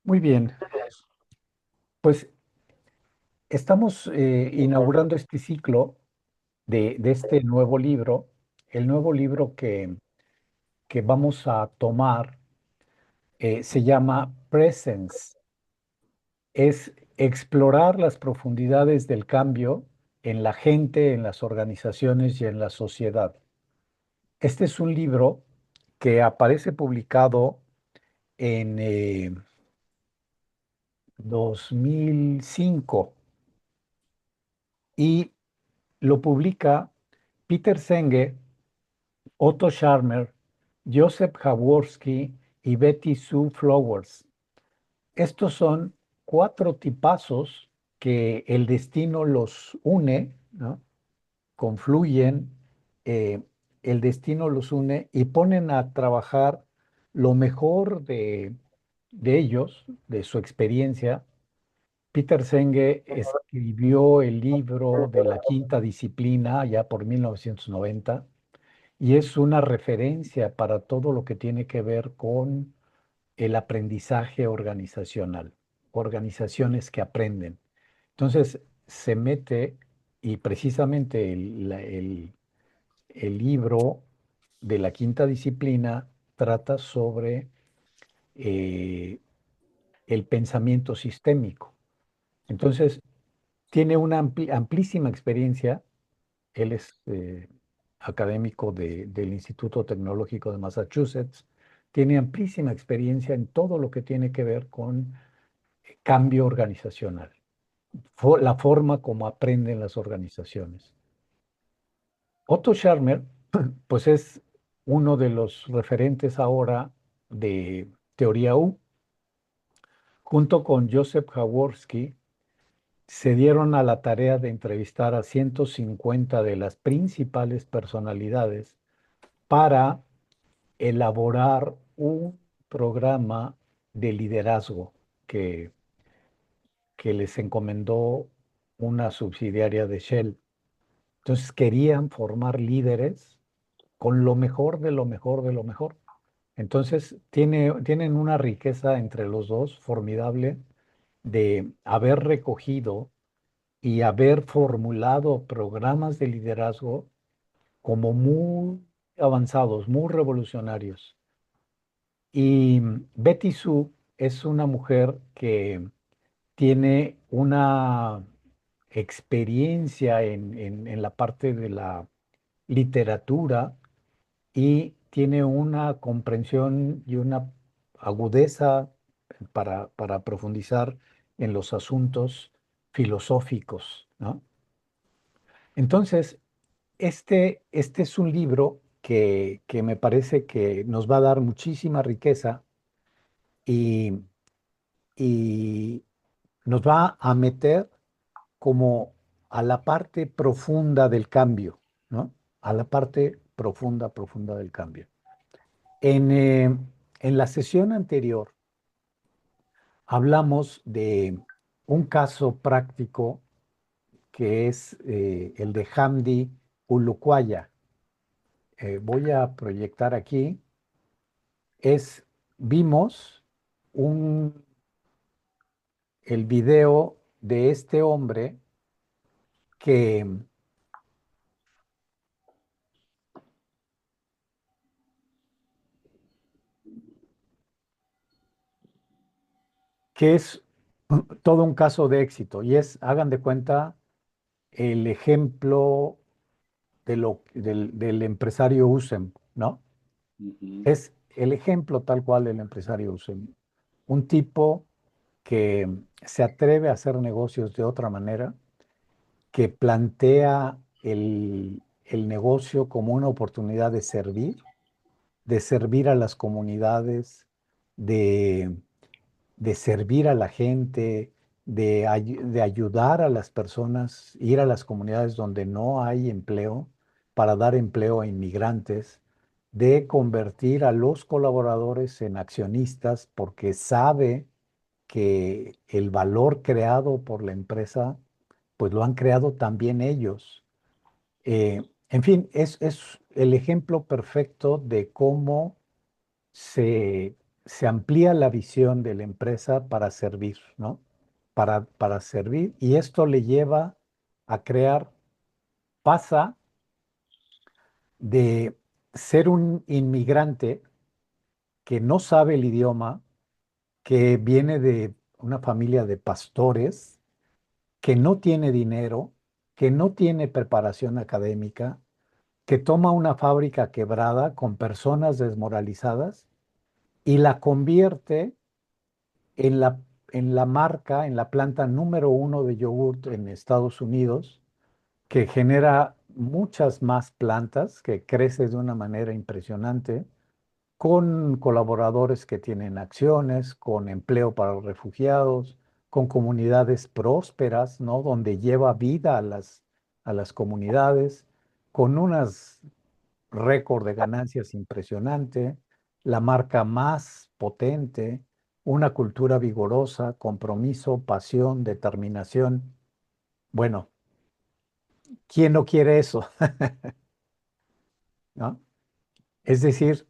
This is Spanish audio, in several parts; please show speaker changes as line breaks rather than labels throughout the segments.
Muy bien, pues estamos inaugurando este ciclo de este nuevo libro. El nuevo libro que vamos a tomar se llama Presence. Es explorar las profundidades del cambio en la gente, en las organizaciones y en la sociedad. Este es un libro que aparece publicado en 2005 y lo publica Peter Senge, Otto Scharmer, Joseph Jaworski y Betty Sue Flowers. Estos son cuatro tipazos que el destino los une, ¿no? Confluyen, eh, el destino los une y ponen a trabajar lo mejor de ellos, de su experiencia. Peter Senge escribió el libro de la quinta disciplina ya por 1990 y es una referencia para todo lo que tiene que ver con el aprendizaje organizacional, organizaciones que aprenden. Entonces, se mete y precisamente el libro de la quinta disciplina trata sobre eh, el pensamiento sistémico. Entonces, tiene una amplísima experiencia. Él es académico del Instituto Tecnológico de Massachusetts. Tiene amplísima experiencia en todo lo que tiene que ver con cambio organizacional, la forma como aprenden las organizaciones. Otto Scharmer, pues es uno de los referentes ahora de teoría U. Junto con Joseph Jaworski, se dieron a la tarea de entrevistar a 150 de las principales personalidades para elaborar un programa de liderazgo que, que les encomendó una subsidiaria de Shell. Entonces querían formar líderes con lo mejor de lo mejor de lo mejor. Entonces tienen una riqueza entre los dos formidable de haber recogido y haber formulado programas de liderazgo como muy avanzados, muy revolucionarios. Y Betty Sue es una mujer que tiene una experiencia en la parte de la literatura y tiene una comprensión y una agudeza para profundizar en los asuntos filosóficos, ¿no? Entonces, este es un libro que me parece que nos va a dar muchísima riqueza y, y nos va a meter como a la parte profunda del cambio, ¿no? A la parte profunda, profunda del cambio. En la sesión anterior hablamos de un caso práctico que es el de Hamdi Ulukwaya. Voy a proyectar aquí. Vimos un, el video de este hombre que, que es todo un caso de éxito y hagan de cuenta, el ejemplo del empresario Usem, ¿no?
Ujú.
Es el ejemplo tal cual del empresario Usem. Un tipo que se atreve a hacer negocios de otra manera, que plantea el negocio como una oportunidad de servir a las comunidades, de, de servir a la gente, de ayudar a las personas, ir a las comunidades donde no hay empleo para dar empleo a inmigrantes, de convertir a los colaboradores en accionistas porque sabe que el valor creado por la empresa, pues lo han creado también ellos. En fin, es el ejemplo perfecto de cómo se, se amplía la visión de la empresa para servir, ¿no? Para servir, y esto le lleva a crear, pasa de ser un inmigrante que no sabe el idioma, que viene de una familia de pastores, que no tiene dinero, que no tiene preparación académica, que toma una fábrica quebrada con personas desmoralizadas y la convierte en la marca, en la planta número uno de yogurt en Estados Unidos, que genera muchas más plantas, que crece de una manera impresionante, con colaboradores que tienen acciones, con empleo para los refugiados, con comunidades prósperas, ¿no? Donde lleva vida a las comunidades, con unas récord de ganancias impresionante, la marca más potente, una cultura vigorosa, compromiso, pasión, determinación. Bueno, ¿quién no quiere eso? ¿No? Es decir,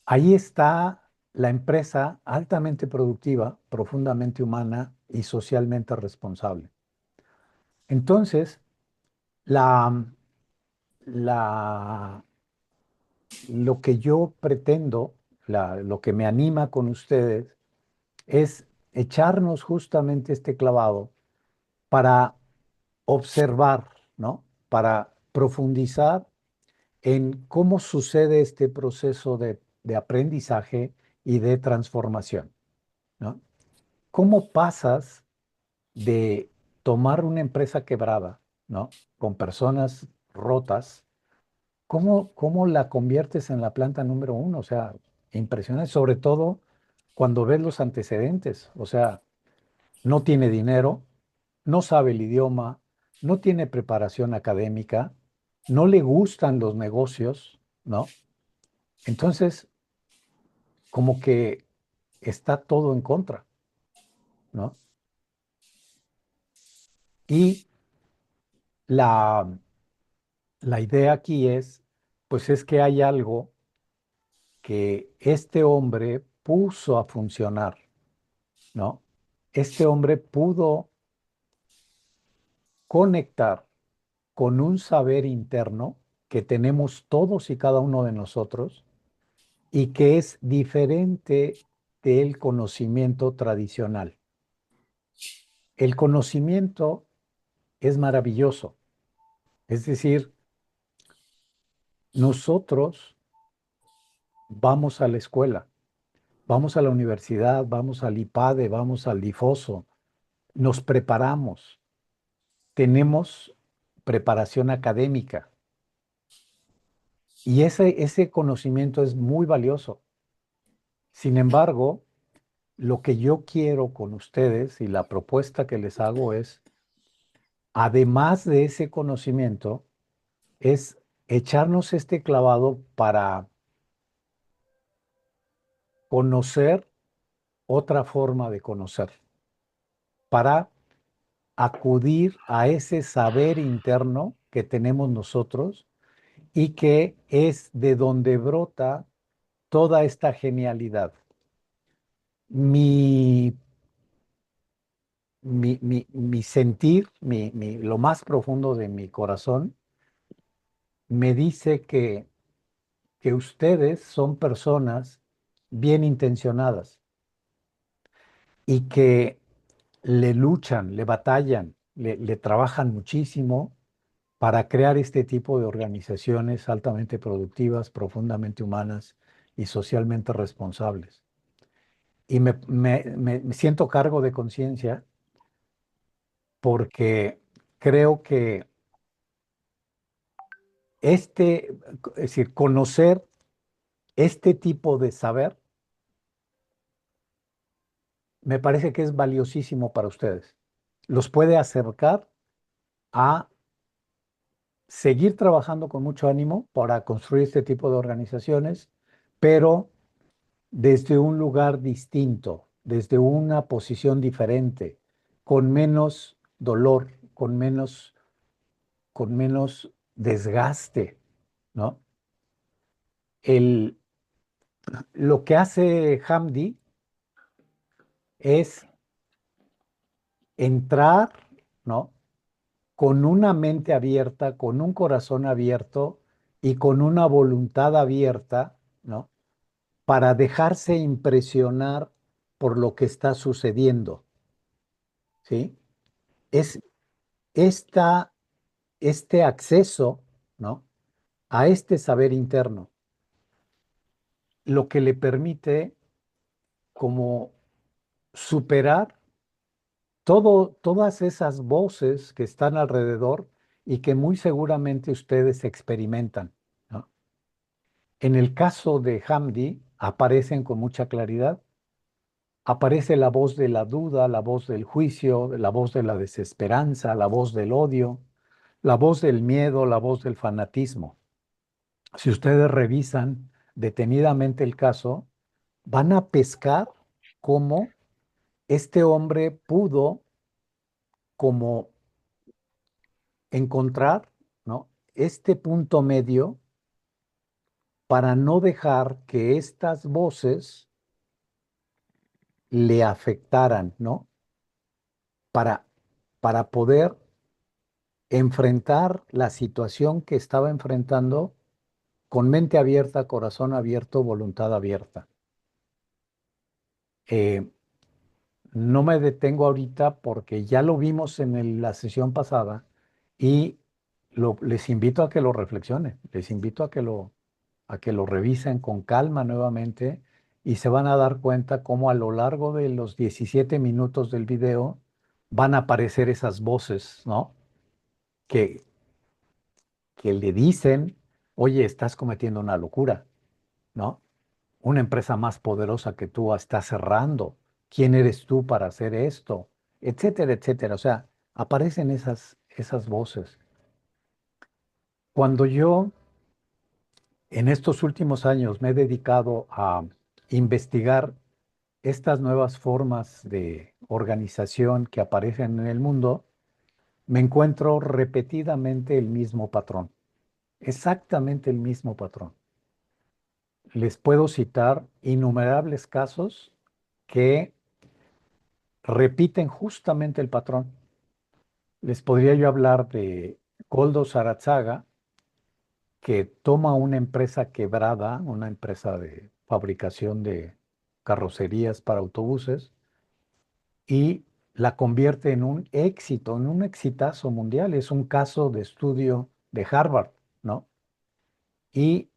ahí está la empresa altamente productiva, profundamente humana y socialmente responsable. Entonces, la, la, lo que yo pretendo, lo que me anima con ustedes, es echarnos justamente este clavado para observar, ¿no? Para profundizar en cómo sucede este proceso de aprendizaje y de transformación, ¿no? ¿Cómo pasas de tomar una empresa quebrada, ¿no? Con personas rotas, ¿cómo la conviertes en la planta número uno? O sea, impresionante, sobre todo cuando ves los antecedentes. O sea, no tiene dinero, no sabe el idioma, no tiene preparación académica, no le gustan los negocios, ¿no? Entonces, como que está todo en contra, ¿no? Y la, la idea aquí es, pues es que hay algo que este hombre puso a funcionar, ¿no? Este hombre pudo conectar con un saber interno que tenemos todos y cada uno de nosotros y que es diferente del conocimiento tradicional. El conocimiento es maravilloso, es decir, nosotros vamos a la escuela, vamos a la universidad, vamos al IPADE, vamos al DIFOSO, nos preparamos, tenemos preparación académica y ese conocimiento es muy valioso. Sin embargo, lo que yo quiero con ustedes y la propuesta que les hago es, además de ese conocimiento, es echarnos este clavado para conocer otra forma de conocer, para acudir a ese saber interno que tenemos nosotros y que es de donde brota toda esta genialidad. Mi, mi sentir, lo más profundo de mi corazón, me dice que ustedes son personas bien intencionadas y que le luchan, le batallan, le trabajan muchísimo para crear este tipo de organizaciones altamente productivas, profundamente humanas y socialmente responsables. Y me siento cargo de conciencia porque creo que es decir, conocer este tipo de saber me parece que es valiosísimo para ustedes. Los puede acercar a seguir trabajando con mucho ánimo para construir este tipo de organizaciones, pero desde un lugar distinto, desde una posición diferente, con menos dolor, con menos desgaste, ¿no? El, Lo que hace Hamdi es entrar, ¿no? Con una mente abierta, con un corazón abierto y con una voluntad abierta, ¿no? Para dejarse impresionar por lo que está sucediendo, ¿sí? Es esta, este acceso, ¿no? A este saber interno, lo que le permite como superar todas esas voces que están alrededor y que muy seguramente ustedes experimentan, ¿no? En el caso de Hamdi, aparecen con mucha claridad. Aparece la voz de la duda, la voz del juicio, la voz de la desesperanza, la voz del odio, la voz del miedo, la voz del fanatismo. Si ustedes revisan detenidamente el caso, van a pescar cómo este hombre pudo como encontrar, ¿no? Este punto medio para no dejar que estas voces le afectaran, ¿no? Para, para poder enfrentar la situación que estaba enfrentando con mente abierta, corazón abierto, voluntad abierta. Eh, no me detengo ahorita porque ya lo vimos en la sesión pasada y les invito a que lo reflexionen, les invito a que lo revisen con calma nuevamente y se van a dar cuenta cómo a lo largo de los 17 minutos del video van a aparecer esas voces, ¿no? Que, que le dicen, oye, estás cometiendo una locura, ¿no? Una empresa más poderosa que tú está cerrando. ¿Quién eres tú para hacer esto? Etcétera, etcétera. O sea, aparecen esas voces. Cuando yo en estos últimos años me he dedicado a investigar estas nuevas formas de organización que aparecen en el mundo, me encuentro repetidamente el mismo patrón, exactamente el mismo patrón. Les puedo citar innumerables casos que repiten justamente el patrón. Les podría yo hablar de Goldo Sarazaga, que toma una empresa quebrada, una empresa de fabricación de carrocerías para autobuses, y la convierte en un éxito, en un exitazo mundial. Es un caso de estudio de Harvard, ¿no? Y,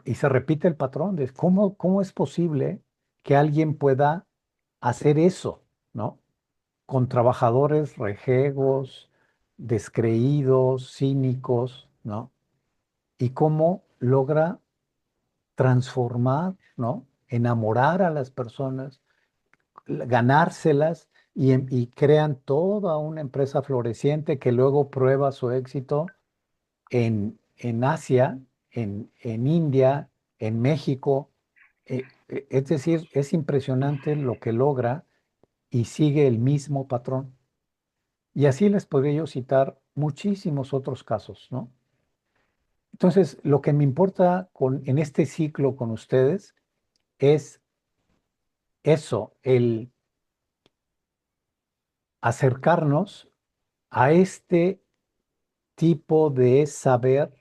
y se repite el patrón de cómo es posible que alguien pueda hacer eso, ¿no? Con trabajadores rejegos, descreídos, cínicos, ¿no? Y cómo logra transformar, ¿no? Enamorar a las personas, ganárselas y crean toda una empresa floreciente que luego prueba su éxito en Asia, en India, en México. Es decir, es impresionante lo que logra y sigue el mismo patrón. Y así les podría yo citar muchísimos otros casos, ¿no? Entonces, lo que me importa en este ciclo con ustedes es eso, el acercarnos a este tipo de saber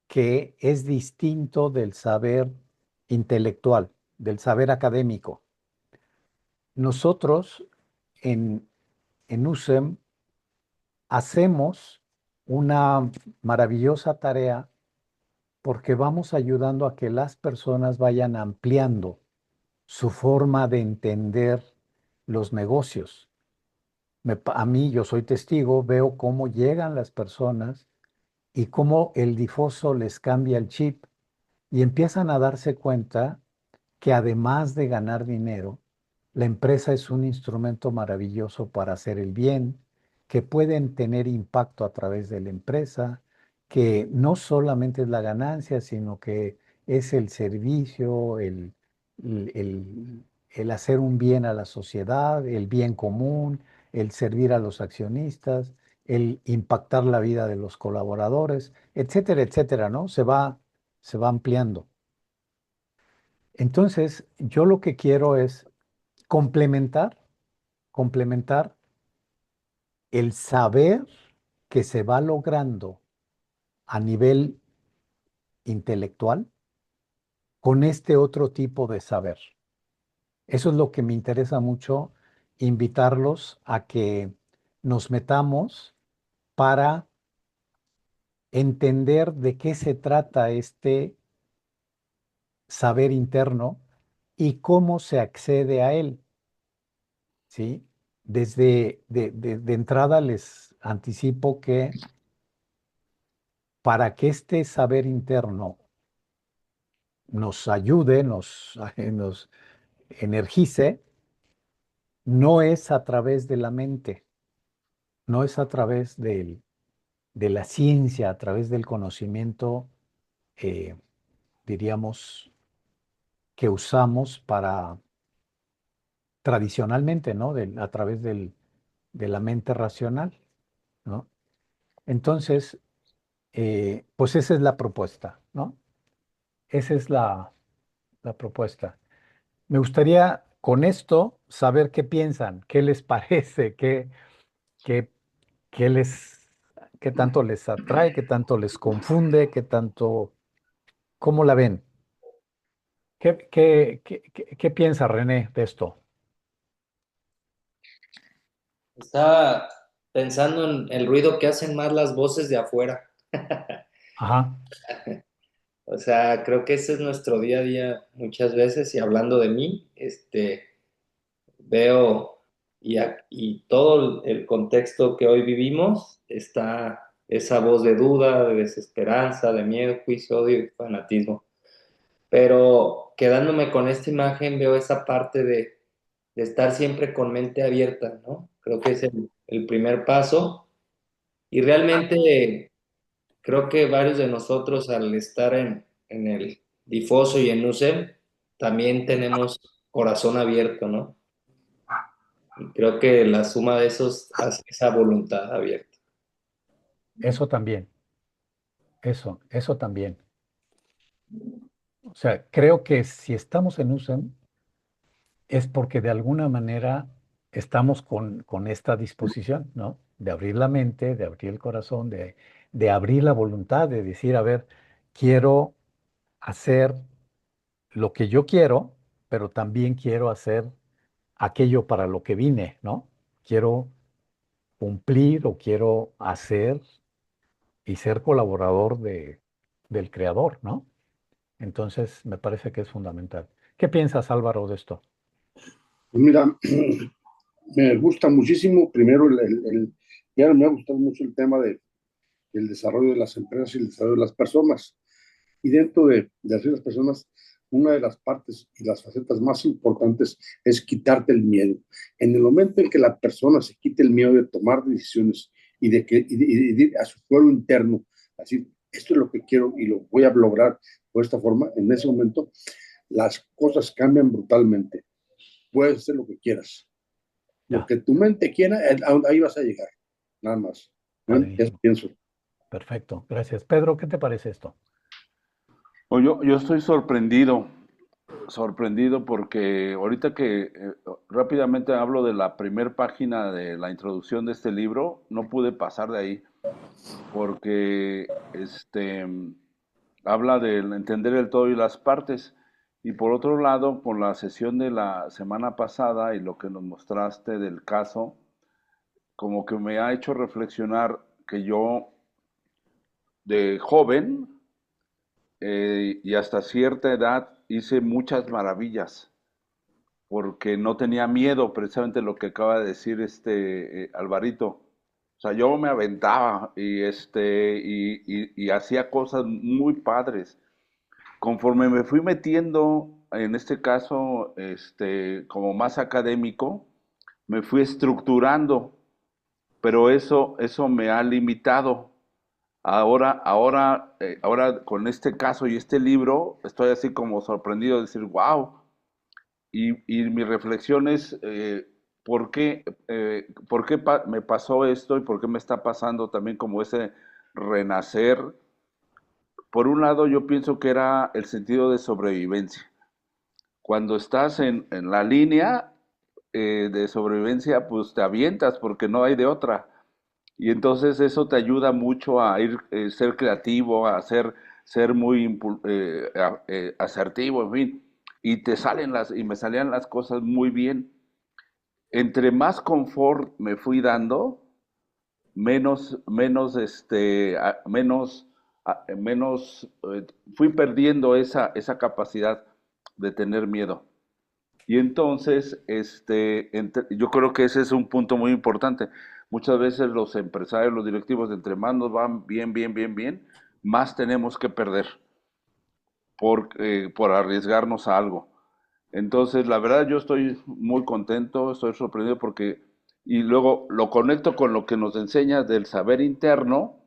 que es distinto del saber intelectual, del saber académico. Nosotros en, en USEM hacemos una maravillosa tarea porque vamos ayudando a que las personas vayan ampliando su forma de entender los negocios. A mí, yo soy testigo, veo cómo llegan las personas y cómo el difoso les cambia el chip y empiezan a darse cuenta que además de ganar dinero, la empresa es un instrumento maravilloso para hacer el bien, que pueden tener impacto a través de la empresa, que no solamente es la ganancia, sino que es el servicio, el, el- el hacer un bien a la sociedad, el bien común, el servir a los accionistas, el impactar la vida de los colaboradores, etcétera, etcétera, ¿no? Se va ampliando. Entonces, yo lo que quiero es complementar, complementar el saber que se va logrando a nivel intelectual con este otro tipo de saber. Eso es lo que me interesa mucho, invitarlos a que nos metamos para entender de qué se trata este saber interno y cómo se accede a él, ¿sí? De entrada les anticipo que para que este saber interno nos ayude, nos energice, no es a través de la mente, no es a través de la ciencia, a través del conocimiento, eh, diríamos, que usamos para tradicionalmente, ¿no? A través de la mente racional, ¿no? Entonces, pues esa es la propuesta, ¿no? Esa es la propuesta. Me gustaría con esto saber qué piensan, qué les parece, qué, qué les, qué tanto les atrae, qué tanto les confunde, qué tanto, ¿cómo la ven? ¿Qué piensa René de esto?
Estaba pensando en el ruido que hacen más las voces de afuera.
Ajá,
O sea, creo que ese es nuestro día a día muchas veces y hablando de mí, veo y todo el contexto que hoy vivimos está esa voz de duda, de desesperanza, de miedo, juicio, odio y fanatismo. Pero quedándome con esta imagen veo esa parte de estar siempre con mente abierta, ¿no? Creo que es el primer paso y realmente creo que varios de nosotros al estar en el Difoso y en UCEM también tenemos corazón abierto, ¿no? Y creo que la suma de esos hace esa voluntad abierta.
eso también, eso también. O sea, creo que si estamos en USEM es porque de alguna manera estamos con esta disposición, ¿no? De abrir la mente, de abrir el corazón, de abrir la voluntad, de decir, a ver, quiero hacer lo que yo quiero, pero también quiero hacer aquello para lo que vine, ¿no? Quiero cumplir o quiero hacer y ser colaborador del creador, ¿no? Entonces, me parece que es fundamental. ¿Qué piensas, Álvaro, de esto?
Pues mira, me gusta muchísimo, primero, ya me ha gustado mucho el tema del desarrollo de las empresas y el desarrollo de las personas. Y dentro de así las personas, una de las partes y las facetas más importantes es quitarte el miedo. En el momento en que la persona se quite el miedo de tomar decisiones y de ir a su fuero interno, así, esto es lo que quiero y lo voy a lograr de esta forma, en ese momento las cosas cambian brutalmente. Puedes hacer lo que quieras. Lo
Ya,
que tu mente quiera, ahí vas a llegar, nada más. ¿No? Eso
padrísimo.
pienso.
Perfecto. Gracias. Pedro, ¿qué te parece esto?
Yo estoy sorprendido, sorprendido porque ahorita que rápidamente hablo de la primer página de la introducción de este libro, no pude pasar de ahí porque habla del entender el todo y las partes. Y por otro lado, con la sesión de la semana pasada y lo que nos mostraste del caso, como que me ha hecho reflexionar que yo de joven y hasta cierta edad hice muchas maravillas porque no tenía miedo, precisamente lo que acaba de decir Alvarito. O sea, yo me aventaba y hacía cosas muy padres. Conforme me fui metiendo, en este caso, como más académico, me fui estructurando, pero eso me ha limitado. Ahora con este caso y este libro, estoy así como sorprendido de decir, wow. Y mi reflexión es, ¿por qué me pasó esto y por qué me está pasando también como ese renacer? Por un lado, yo pienso que era el sentido de sobrevivencia. cuando estás en la línea de sobrevivencia, pues te avientas porque no hay de otra. Y entonces eso te ayuda mucho a ir, ser creativo, a ser muy asertivo, en fin. Y y me salían las cosas muy bien. Entre más confort me fui dando, menos fui perdiendo esa capacidad de tener miedo. Y entonces, yo creo que ese es un punto muy importante. Muchas veces los empresarios, los directivos, entre más nos van bien, bien, bien, bien, más tenemos que perder por arriesgarnos a algo. Entonces, la verdad, yo estoy muy contento, estoy sorprendido porque, y luego lo conecto con lo que nos enseña del saber interno,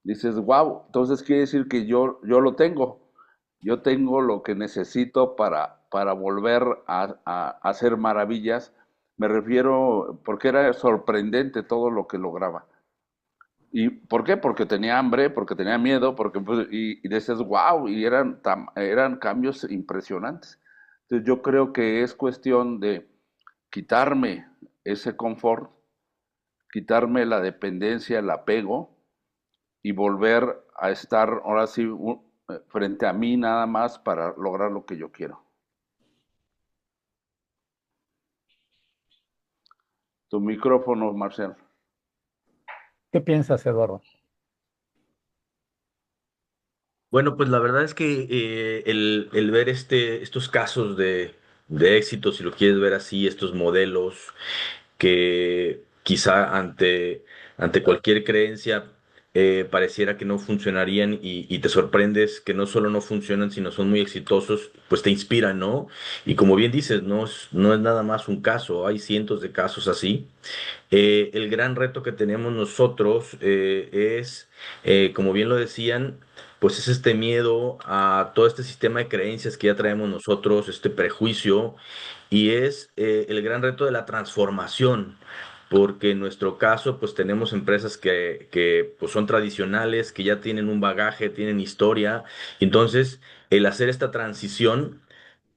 dices, wow, entonces quiere decir que yo lo tengo, yo tengo lo que necesito para volver a hacer maravillas. Me refiero, porque era sorprendente todo lo que lograba. ¿Y por qué? Porque tenía hambre, porque tenía miedo, porque y dices, wow, y eran cambios impresionantes. Entonces yo creo que es cuestión de quitarme ese confort, quitarme la dependencia, el apego y volver a estar ahora sí frente a mí nada más para lograr lo que yo quiero. Tu micrófono, Marcel.
¿Qué piensas, Eduardo?
Bueno, pues la verdad es que el ver estos casos de éxito, si lo quieres ver así, estos modelos que quizá ante cualquier creencia pareciera que no funcionarían y te sorprendes que no solo no funcionan, sino son muy exitosos, pues te inspiran, ¿no? Y como bien dices, no es nada más un caso, hay cientos de casos así. El gran reto que tenemos nosotros como bien lo decían, pues es este miedo a todo este sistema de creencias que ya traemos nosotros, este prejuicio, y es el gran reto de la transformación. Porque en nuestro caso, pues tenemos empresas que pues son tradicionales, que ya tienen un bagaje, tienen historia. Y entonces, el hacer esta transición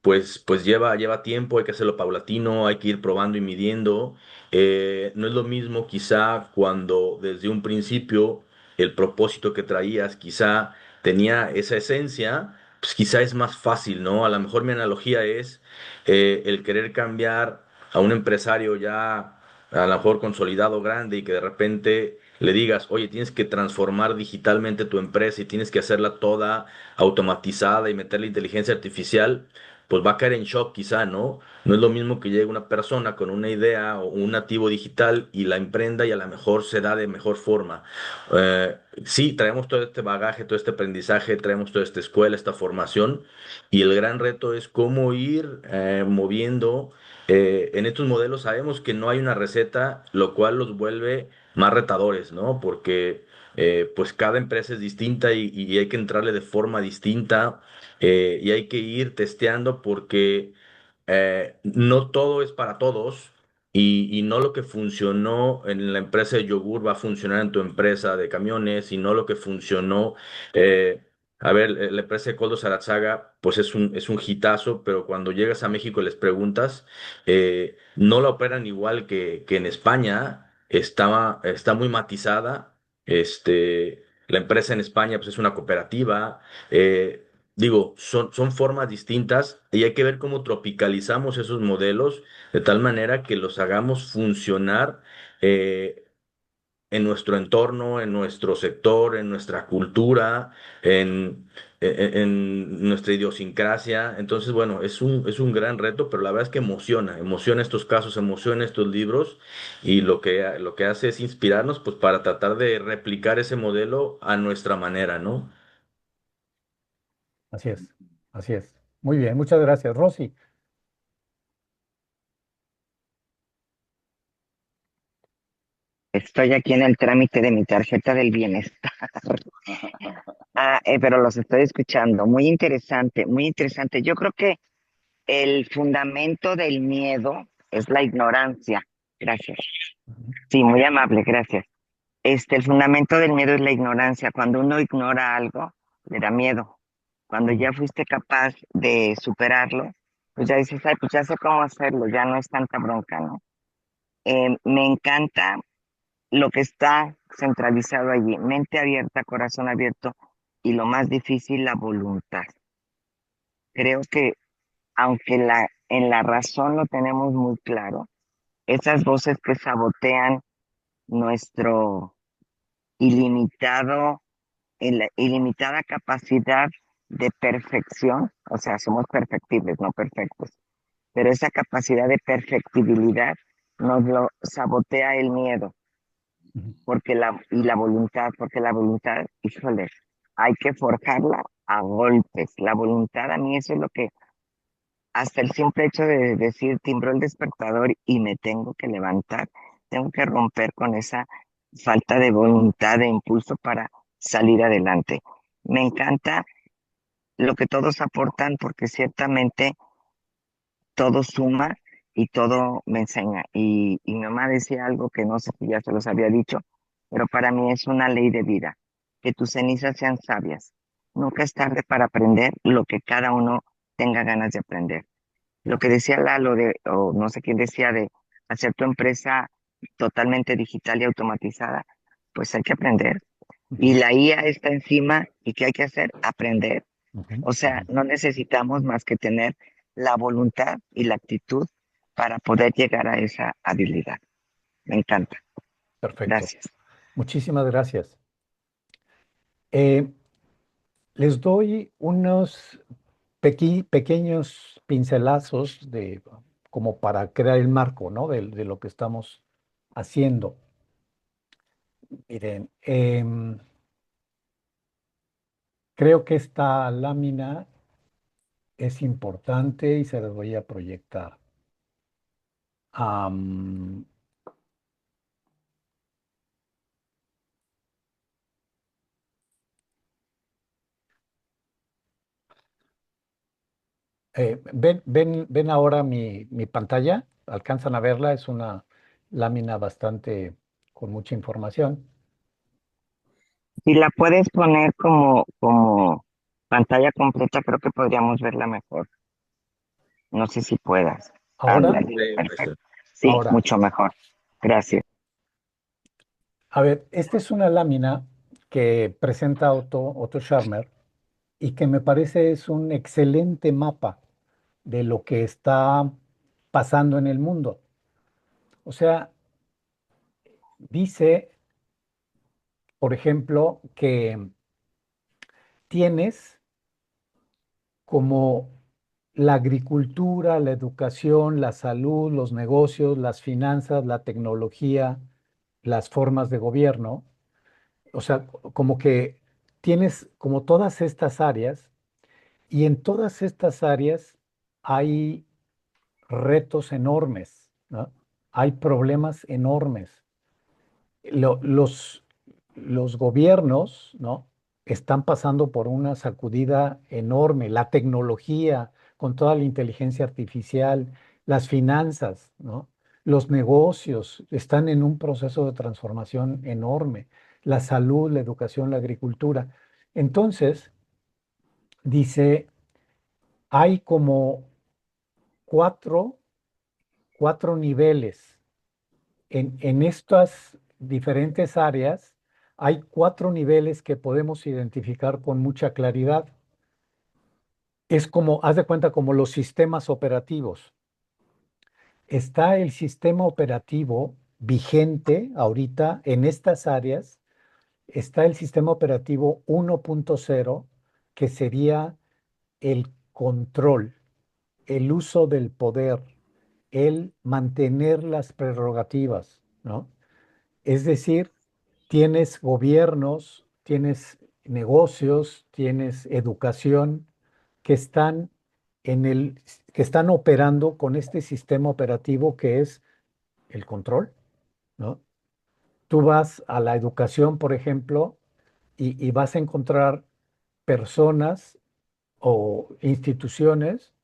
pues lleva tiempo, hay que hacerlo paulatino, hay que ir probando y midiendo. No es lo mismo quizá cuando desde un principio el propósito que traías quizá tenía esa esencia, pues quizá es más fácil, ¿no? A lo mejor mi analogía es el querer cambiar a un empresario ya a lo mejor consolidado, grande y que de repente le digas, oye, tienes que transformar digitalmente tu empresa y tienes que hacerla toda automatizada y meterle inteligencia artificial, pues va a caer en shock quizá, ¿no? No es lo mismo que llegue una persona con una idea o un nativo digital y la emprenda y a lo mejor se da de mejor forma. Sí, traemos todo este bagaje, todo este aprendizaje, traemos toda esta escuela, esta formación y el gran reto es cómo ir moviendo. En estos modelos sabemos que no hay una receta, lo cual los vuelve más retadores, ¿no? Porque pues cada empresa es distinta y hay que entrarle de forma distinta y hay que ir testeando porque no todo es para todos y no lo que funcionó en la empresa de yogur va a funcionar en tu empresa de camiones y no lo que funcionó. eh, a ver, la empresa de Coldo Sarazaga, pues es un hitazo, pero cuando llegas a México y les preguntas, no la operan igual que en España, está muy matizada. La empresa en España, pues es una cooperativa. Digo, son formas distintas y hay que ver cómo tropicalizamos esos modelos de tal manera que los hagamos funcionar eh, en nuestro entorno, en nuestro sector, en nuestra cultura, en nuestra idiosincrasia. Entonces, bueno, es un gran reto, pero la verdad es que emociona estos casos, emociona estos libros y lo que hace es inspirarnos pues para tratar de replicar ese modelo a nuestra manera, ¿no?
Así es, así es. Muy bien, muchas gracias, Rosy.
Estoy aquí en el trámite de mi tarjeta del bienestar. Pero los estoy escuchando. Muy interesante, muy interesante. Yo creo que el fundamento del miedo es la ignorancia. Gracias.
Ujú.
Sí, muy amable, gracias. El fundamento del miedo es la ignorancia. Cuando uno ignora algo, le da miedo. Cuando
Ujú.
ya fuiste capaz de superarlo, pues ya dices, ay, pues ya sé cómo hacerlo, ya no es tanta bronca, ¿no? Me encanta lo que está centralizado allí, mente abierta, corazón abierto y lo más difícil, la voluntad. Creo que aunque en la razón lo tenemos muy claro, esas voces que sabotean nuestro ilimitado, ilimitada capacidad de perfección, o sea, somos perfectibles, no perfectos, pero esa capacidad de perfectibilidad nos lo sabotea el miedo
Ujú.
y la voluntad, porque la voluntad, híjole, hay que forjarla a golpes. La voluntad a mí eso es lo que, hasta el simple hecho de decir timbró el despertador y me tengo que levantar, tengo que romper con esa falta de voluntad, de impulso para salir adelante. Me encanta lo que todos aportan porque ciertamente todo suma y todo me enseña. Y mi mamá decía algo que no sé si ya se los había dicho, pero para mí es una ley de vida, que tus cenizas sean sabias. Nunca es tarde para aprender lo que cada uno tenga ganas de aprender. Lo que decía Lalo o no sé quién decía de hacer tu empresa totalmente digital y automatizada, pues hay que aprender. Y
Ujú.
la IA está encima y ¿qué hay que hacer? Aprender.
Ujú.
O sea,
Ujú.
no necesitamos más que tener la voluntad y la actitud para poder llegar a esa habilidad. Me encanta.
Perfecto.
Gracias.
Muchísimas gracias. Eh, Les doy unos pequeños pincelazos como para crear el marco, ¿no? De lo que estamos haciendo. Miren, creo que esta lámina es importante y se las voy a proyectar. Am, ven ahora mi pantalla, alcanzan a verla, es una lámina bastante con mucha información.
Si la puedes poner como pantalla completa, creo que podríamos verla mejor. No sé si puedas.
Ahora,
Ándale, perfecto. Sí,
ahora,
mucho mejor. Gracias.
a ver, esta es una lámina que presenta Otto Scharmer y que me parece es un excelente mapa de lo que está pasando en el mundo. O sea, dice, por ejemplo, que tienes como la agricultura, la educación, la salud, los negocios, las finanzas, la tecnología, las formas de gobierno. O sea, como que tienes como todas estas áreas y en todas estas áreas hay retos enormes, ¿no? Hay problemas enormes. Los gobiernos, ¿no? Están pasando por una sacudida enorme. La tecnología, con toda la inteligencia artificial, las finanzas, ¿no? Los negocios están en un proceso de transformación enorme. La salud, la educación, la agricultura. Entonces, dice, hay como cuatro, cuatro niveles en estas diferentes áreas hay cuatro niveles que podemos identificar con mucha claridad. Es como, haz de cuenta, como los sistemas operativos. Está el sistema operativo vigente ahorita en estas áreas. Está el sistema operativo 1.0, que sería el control, el uso del poder, el mantener las prerrogativas, ¿no? Es decir, tienes gobiernos, tienes negocios, tienes educación que están que están operando con este sistema operativo que es el control, ¿no? Tú vas a la educación, por ejemplo, y vas a encontrar personas o instituciones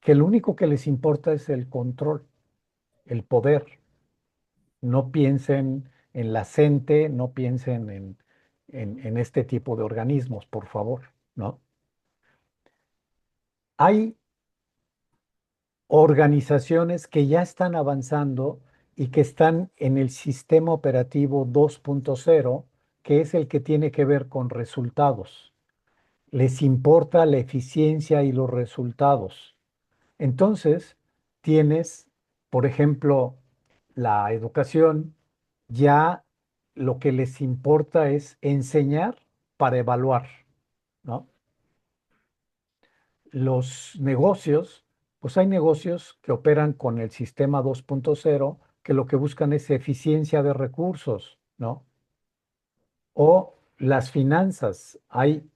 que lo único que les importa es el control, el poder. No piensen en la gente, no piensen en este tipo de organismos, por favor, ¿no? Hay organizaciones que ya están avanzando y que están en el sistema operativo 2.0, que es el que tiene que ver con resultados. Les importa la eficiencia y los resultados. Entonces, tienes, por ejemplo, la educación, ya lo que les importa es enseñar para evaluar, ¿no? Los negocios, pues hay negocios que operan con el sistema 2.0 que lo que buscan es eficiencia de recursos, ¿no? O las finanzas, hay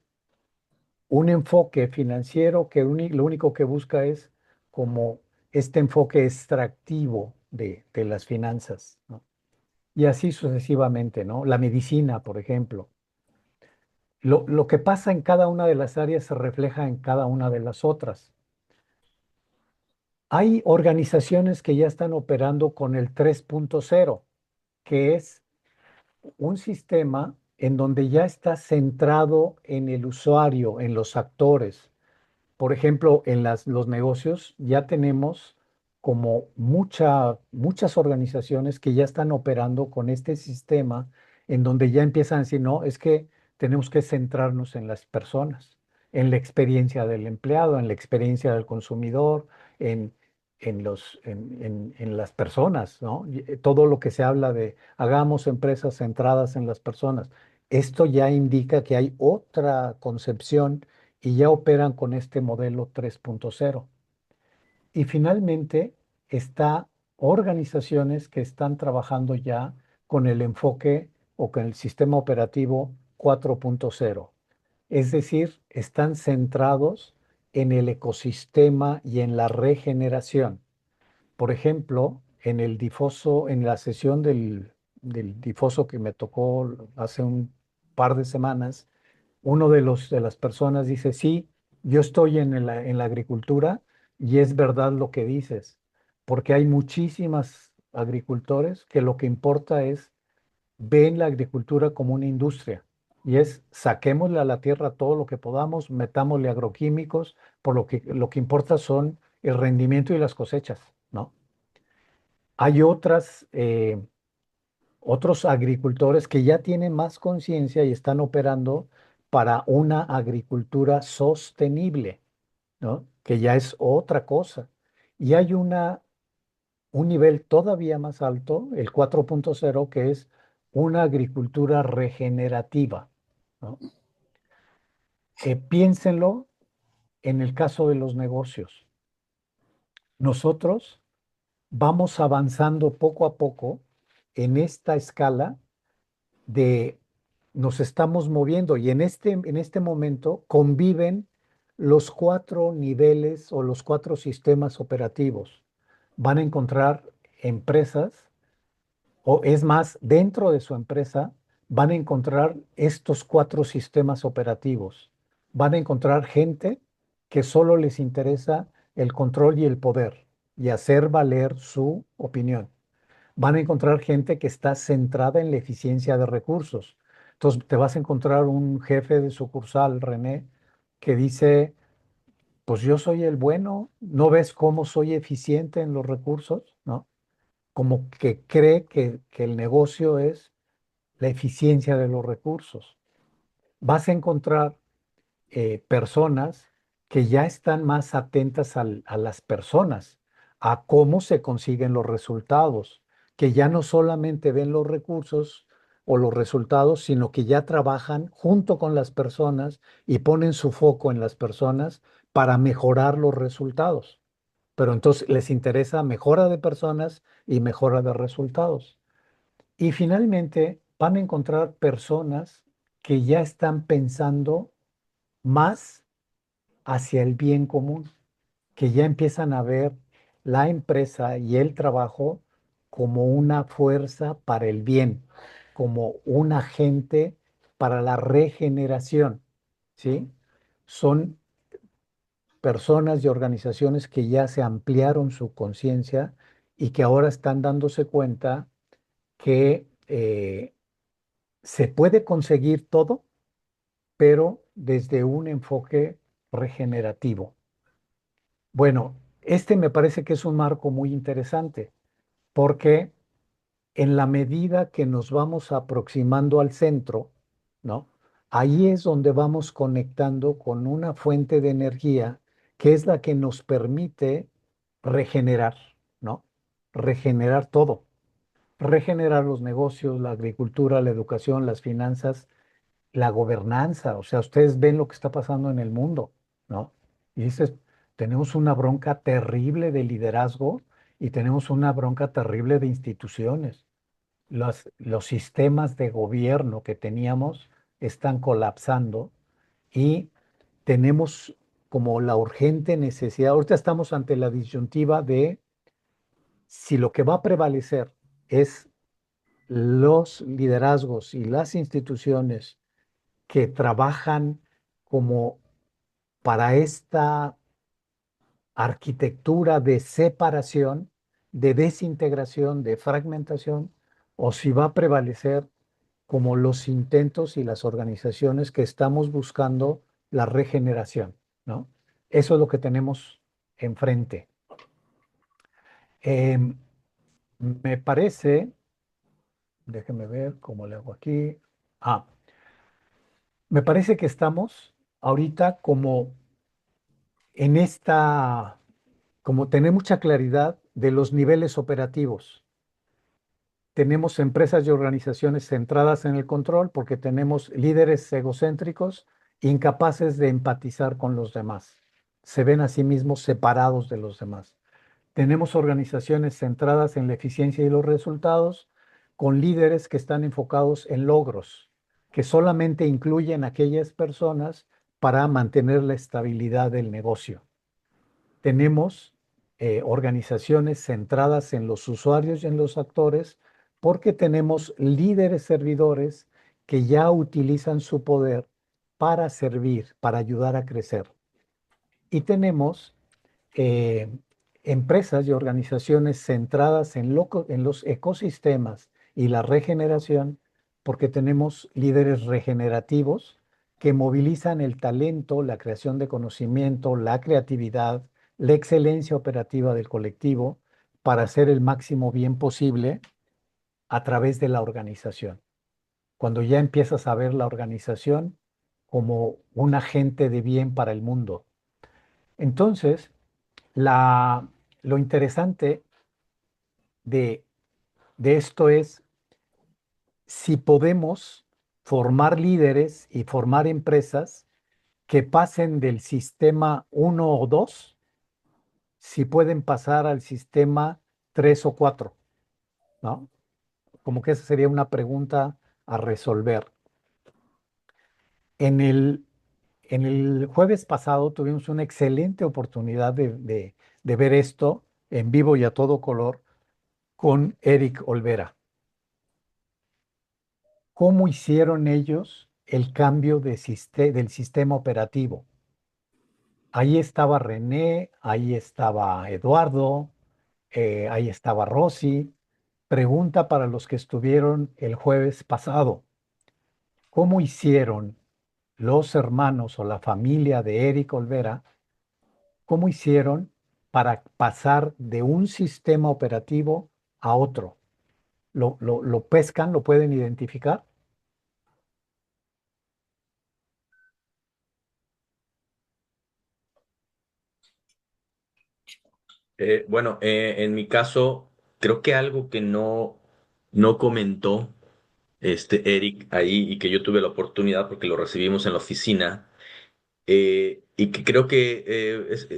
un enfoque financiero que lo único que busca es como este enfoque extractivo de las finanzas, ¿no? Y así sucesivamente, ¿no? La medicina, por ejemplo. Lo que pasa en cada una de las áreas se refleja en cada una de las otras. Hay organizaciones que ya están operando con el 3.0, que es un sistema en donde ya está centrado en el usuario, en los actores. Por ejemplo, en los negocios ya tenemos como muchas organizaciones que ya están operando con este sistema en donde ya empiezan a decir, no, es que tenemos que centrarnos en las personas, en la experiencia del empleado, en la experiencia del consumidor, en, en las personas, ¿no? Todo lo que se habla de hagamos empresas centradas en las personas. Esto ya indica que hay otra concepción y ya operan con este modelo 3.0. Y finalmente está organizaciones que están trabajando ya con el enfoque o con el sistema operativo 4.0. Es decir, están centrados en el ecosistema y en la regeneración. Por ejemplo, en el difoso, en la sesión del difoso que me tocó hace un par de semanas, uno de las personas dice, sí, yo estoy en la agricultura y es verdad lo que dices, porque hay muchísimas agricultores que lo que importa es, ven la agricultura como una industria y es, saquémosle a la tierra todo lo que podamos, metámosle agroquímicos, por lo que importa son el rendimiento y las cosechas, ¿no? Hay otros agricultores que ya tienen más conciencia y están operando para una agricultura sostenible, ¿no? Que ya es otra cosa. Y hay un nivel todavía más alto, el 4.0, que es una agricultura regenerativa, ¿no? Piénsenlo en el caso de los negocios. Nosotros vamos avanzando poco a poco en esta escala de nos estamos moviendo y en este momento conviven los cuatro niveles o los cuatro sistemas operativos. Van a encontrar empresas, o es más, dentro de su empresa van a encontrar estos cuatro sistemas operativos. Van a encontrar gente que solo les interesa el control y el poder y hacer valer su opinión. Van a encontrar gente que está centrada en la eficiencia de recursos. Entonces, te vas a encontrar un jefe de sucursal, René, que dice, pues yo soy el bueno, ¿no ves cómo soy eficiente en los recursos? ¿No? Como que cree que el negocio es la eficiencia de los recursos. Vas a encontrar personas que ya están más atentas a las personas, a cómo se consiguen los resultados, que ya no solamente ven los recursos o los resultados, sino que ya trabajan junto con las personas y ponen su foco en las personas para mejorar los resultados. Pero entonces les interesa mejora de personas y mejora de resultados. Y finalmente van a encontrar personas que ya están pensando más hacia el bien común, que ya empiezan a ver la empresa y el trabajo como una fuerza para el bien, como un agente para la regeneración, ¿sí? Son personas y organizaciones que ya se ampliaron su conciencia y que ahora están dándose cuenta que se puede conseguir todo, pero desde un enfoque regenerativo. Bueno, Este me parece que es un marco muy interesante porque en la medida que nos vamos aproximando al centro, ¿no? Ahí es donde vamos conectando con una fuente de energía que es la que nos permite regenerar, ¿no? Regenerar todo, regenerar los negocios, la agricultura, la educación, las finanzas, la gobernanza. O sea, ustedes ven lo que está pasando en el mundo, ¿no? Y dices, tenemos una bronca terrible de liderazgo y tenemos una bronca terrible de instituciones. Los sistemas de gobierno que teníamos están colapsando y tenemos como la urgente necesidad, ahorita estamos ante la disyuntiva de si lo que va a prevalecer es los liderazgos y las instituciones que trabajan como para esta arquitectura de separación, de desintegración, de fragmentación, o si va a prevalecer como los intentos y las organizaciones que estamos buscando la regeneración, ¿no? Eso es lo que tenemos enfrente. Em, Me parece, déjeme ver cómo le hago aquí. Ah, me parece que estamos ahorita como en esta, como tener mucha claridad de los niveles operativos. Tenemos empresas y organizaciones centradas en el control porque tenemos líderes egocéntricos, incapaces de empatizar con los demás. Se ven a sí mismos separados de los demás. Tenemos organizaciones centradas en la eficiencia y los resultados, con líderes que están enfocados en logros, que solamente incluyen a aquellas personas para mantener la estabilidad del negocio. Tenemos organizaciones centradas en los usuarios y en los actores porque tenemos líderes servidores que ya utilizan su poder para servir, para ayudar a crecer. Y tenemos eh, empresas y organizaciones centradas en los ecosistemas y la regeneración, porque tenemos líderes regenerativos que movilizan el talento, la creación de conocimiento, la creatividad, la excelencia operativa del colectivo para hacer el máximo bien posible a través de la organización. Cuando ya empiezas a ver la organización como un agente de bien para el mundo. Entonces, la, lo interesante de, de esto es si podemos formar líderes y formar empresas que pasen del sistema uno o 2, si pueden pasar al sistema 3 o 4, ¿no? Como que esa sería una pregunta a resolver. En el, en el jueves pasado tuvimos una excelente oportunidad de ver esto en vivo y a todo color con Eric Olvera. ¿Cómo hicieron ellos el cambio del sistema operativo? Ahí estaba René, ahí estaba Eduardo, ahí estaba Rosy. Pregunta para los que estuvieron el jueves pasado. ¿Cómo hicieron los hermanos o la familia de Eric Olvera? ¿Cómo hicieron para pasar de un sistema operativo a otro? ¿Lo pescan? ¿Lo pueden identificar?
Bueno, en mi caso, creo que algo que no comentó Eric ahí y que yo tuve la oportunidad porque lo recibimos en la oficina y que creo que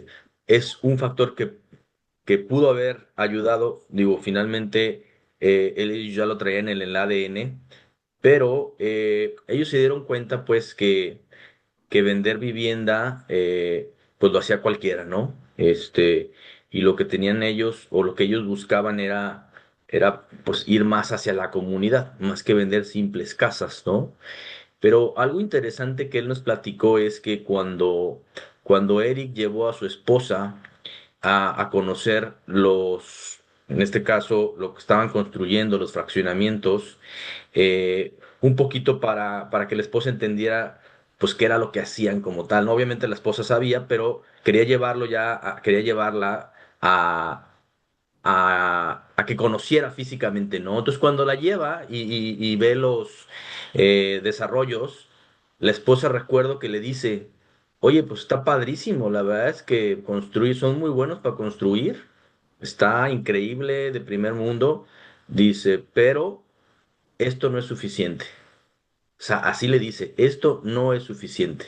es un factor que pudo haber ayudado, digo, finalmente ellos ya lo traían en el ADN, pero ellos se dieron cuenta pues que vender vivienda, pues lo hacía cualquiera, ¿no? Y lo que tenían ellos, o lo que ellos buscaban era pues ir más hacia la comunidad, más que vender simples casas, ¿no? Pero algo interesante que él nos platicó es que cuando Eric llevó a su esposa a conocer en este caso, lo que estaban construyendo, los fraccionamientos, un poquito para que la esposa entendiera, pues, qué era lo que hacían como tal, ¿no? Obviamente la esposa sabía, pero quería llevarla a, a que conociera físicamente, ¿no? Entonces cuando la lleva y ve los desarrollos, la esposa recuerdo que le dice, oye, pues está padrísimo, la verdad es que construir, son muy buenos para construir, está increíble, de primer mundo, dice, pero esto no es suficiente. O sea, así le dice, esto no es suficiente.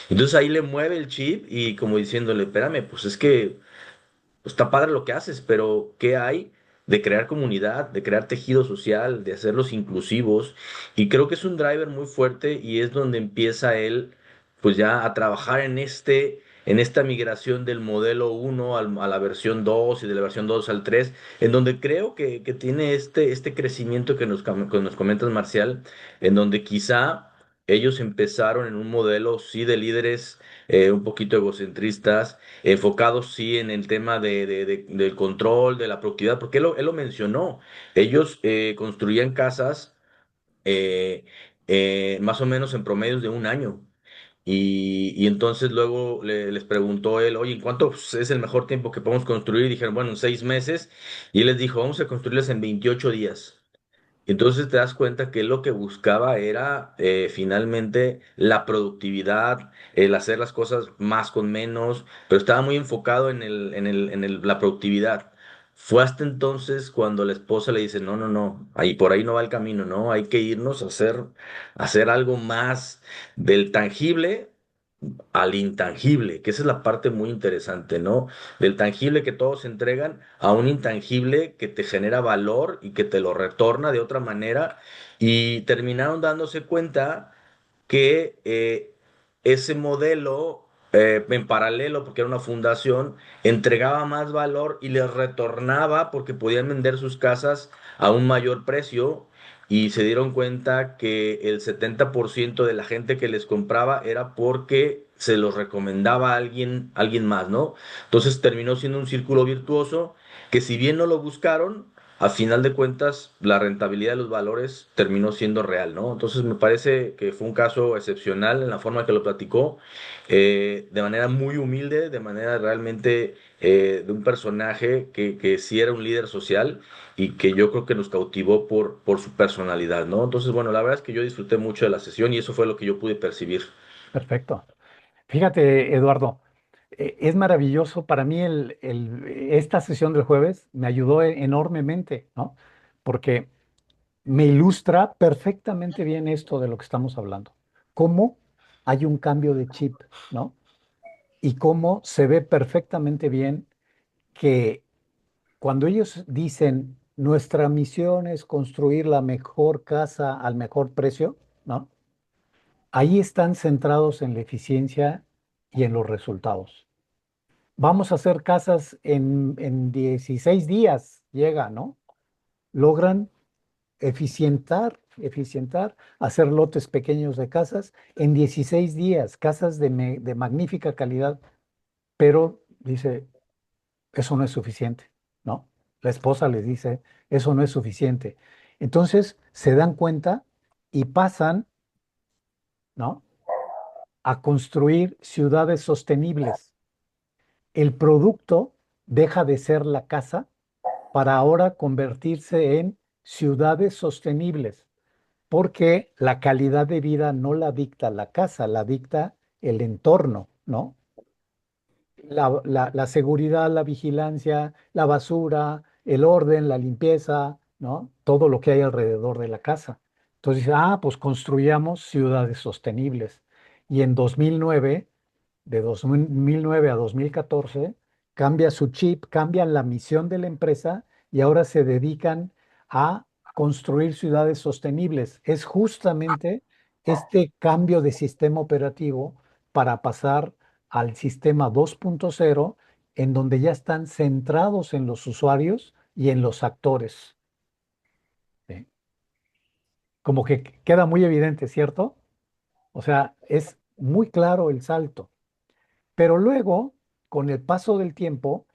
Entonces ahí le mueve el chip y como diciéndole, espérame, pues es que pues, está padre lo que haces, pero ¿qué hay de crear comunidad, de crear tejido social, de hacerlos inclusivos? Y creo que es un driver muy fuerte y es donde empieza él, pues ya a trabajar en esta migración del modelo uno a la versión 2 y de la versión 2 al 3, en donde creo que tiene este crecimiento que nos comentas, Marcial, en donde quizá ellos empezaron en un modelo, sí, de líderes un poquito egocentristas enfocados sí en el tema del control, de la productividad, porque él lo mencionó. Ellos construían casas eh, más o menos en promedios de un año. Y entonces luego les preguntó él, oye, ¿en cuánto pues, es el mejor tiempo que podemos construir? Y dijeron, bueno, en 6 meses. Y él les dijo, vamos a construirlas en 28 días. Entonces te das cuenta que lo que buscaba era finalmente la productividad, el hacer las cosas más con menos, pero estaba muy enfocado la productividad. Fue hasta entonces cuando la esposa le dice, no, no, no, ahí por ahí no va el camino, no, hay que irnos a hacer algo más del tangible al intangible, que esa es la parte muy interesante, ¿no? Del tangible que todos entregan a un intangible que te genera valor y que te lo retorna de otra manera. Y terminaron dándose cuenta que ese modelo, en paralelo, porque era una fundación, entregaba más valor y les retornaba porque podían vender sus casas a un mayor precio y se dieron cuenta que el 70% de la gente que les compraba era porque se los recomendaba a alguien más, ¿no? Entonces terminó siendo un círculo virtuoso que si bien no lo buscaron, a final de cuentas, la rentabilidad de los valores terminó siendo real, ¿no? Entonces me parece que fue un caso excepcional en la forma que lo platicó, de manera muy humilde, de manera realmente de un personaje que sí era un líder social y que yo creo que nos cautivó por su personalidad, ¿no? Entonces, bueno, la verdad es que yo disfruté mucho de la sesión y eso fue lo que yo pude percibir.
Perfecto. Fíjate, Eduardo, es maravilloso. Para mí esta sesión del jueves me ayudó enormemente, ¿no? Porque me ilustra perfectamente bien esto de lo que estamos hablando. Cómo hay un cambio de chip, ¿no? Y cómo se ve perfectamente bien que cuando ellos dicen nuestra misión es construir la mejor casa al mejor precio, ¿no? Ahí están centrados en la eficiencia y en los resultados. Vamos a hacer casas en 16 días, llega, ¿no? Logran eficientar, hacer lotes pequeños de casas en 16 días, casas de magnífica calidad, pero dice, eso no es suficiente, ¿no? La esposa les dice, eso no es suficiente. Entonces se dan cuenta y pasan, ¿no? A construir ciudades sostenibles. El producto deja de ser la casa para ahora convertirse en ciudades sostenibles, porque la calidad de vida no la dicta la casa, la dicta el entorno, ¿no? La seguridad, la vigilancia, la basura, el orden, la limpieza, ¿no? Todo lo que hay alrededor de la casa. Entonces, pues construyamos ciudades sostenibles. Y en 2009, de 2009 a 2014, cambia su chip, cambian la misión de la empresa y ahora se dedican a construir ciudades sostenibles. Es justamente este cambio de sistema operativo para pasar al sistema 2.0, en donde ya están centrados en los usuarios y en los actores. ¿Sí? Como que queda muy evidente, ¿cierto? O sea, es muy claro el salto. Pero luego, con el paso del tiempo,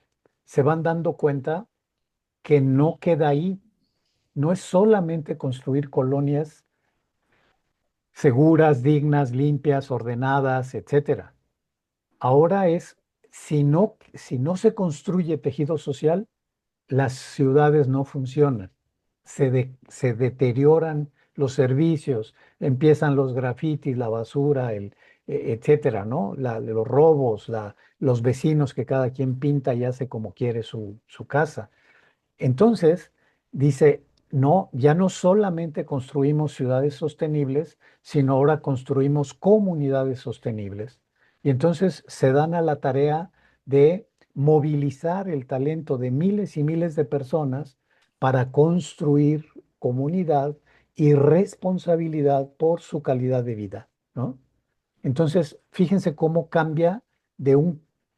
se van dando cuenta que no queda ahí. No es solamente construir colonias seguras, dignas, limpias, ordenadas, etcétera. Ahora es si no se construye tejido social, las ciudades no funcionan, se deterioran los servicios, empiezan los grafitis, la basura, etcétera, ¿no? Los robos, los vecinos que cada quien pinta y hace como quiere su casa. Entonces, dice, no, ya no solamente construimos ciudades sostenibles, sino ahora construimos comunidades sostenibles. Y entonces se dan a la tarea de movilizar el talento de miles y miles de personas para construir comunidad y responsabilidad por su calidad de vida, ¿no? Entonces, fíjense cómo cambia de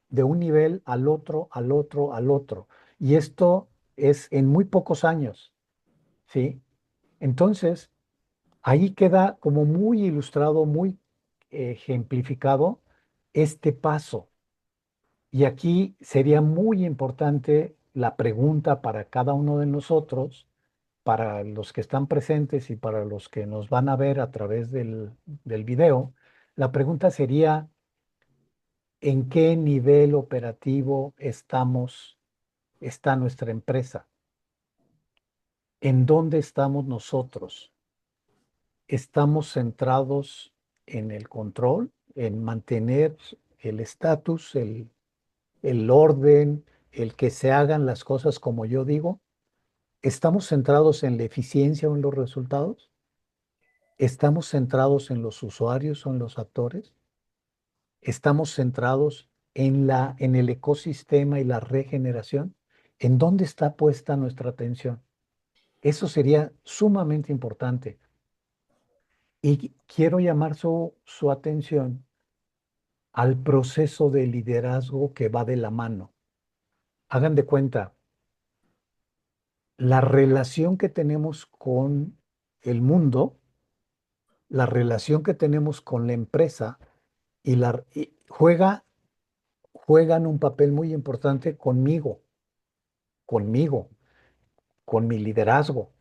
de un nivel al otro, al otro, al otro. Y esto es en muy pocos años, ¿sí? Entonces, ahí queda como muy ilustrado, muy ejemplificado este paso. Y aquí sería muy importante la pregunta para cada uno de nosotros, para los que están presentes y para los que nos van a ver a través del video. La pregunta sería, ¿en qué nivel operativo está nuestra empresa? ¿En dónde estamos nosotros? ¿Estamos centrados en el control, en mantener el estatus, el orden, el que se hagan las cosas como yo digo? ¿Estamos centrados en la eficiencia o en los resultados? ¿Estamos centrados en los usuarios o en los actores? ¿Estamos centrados en el ecosistema y la regeneración? ¿En dónde está puesta nuestra atención? Eso sería sumamente importante. Y quiero llamar su atención al proceso de liderazgo que va de la mano. Hagan de cuenta, la relación que tenemos con el mundo, la relación que tenemos con la empresa y juegan un papel muy importante conmigo, con mi liderazgo.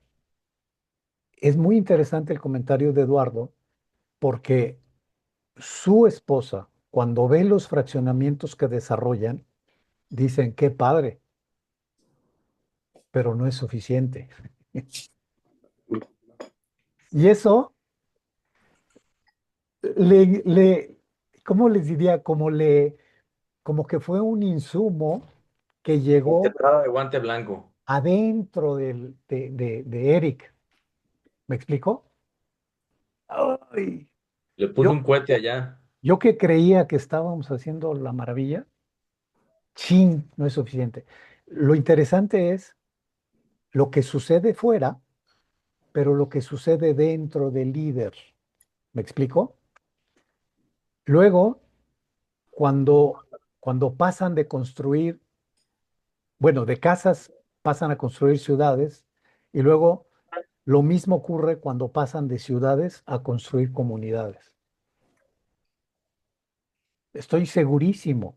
Es muy interesante el comentario de Eduardo porque su esposa, cuando ve los fraccionamientos que desarrollan, dicen, qué padre, pero no es suficiente. Y eso le, ¿cómo les diría? Como que fue un insumo que llegó
Entrada de guante blanco.
adentro de Eric. ¿Me explico? Ay,
Le puso
yo,
un cohete allá.
yo que creía que estábamos haciendo la maravilla, chin, no es suficiente. Lo interesante es lo que sucede fuera, pero lo que sucede dentro del líder. ¿Me explico? Luego, cuando pasan de construir, bueno, de casas pasan a construir ciudades y luego lo mismo ocurre cuando pasan de ciudades a construir comunidades. Estoy segurísimo.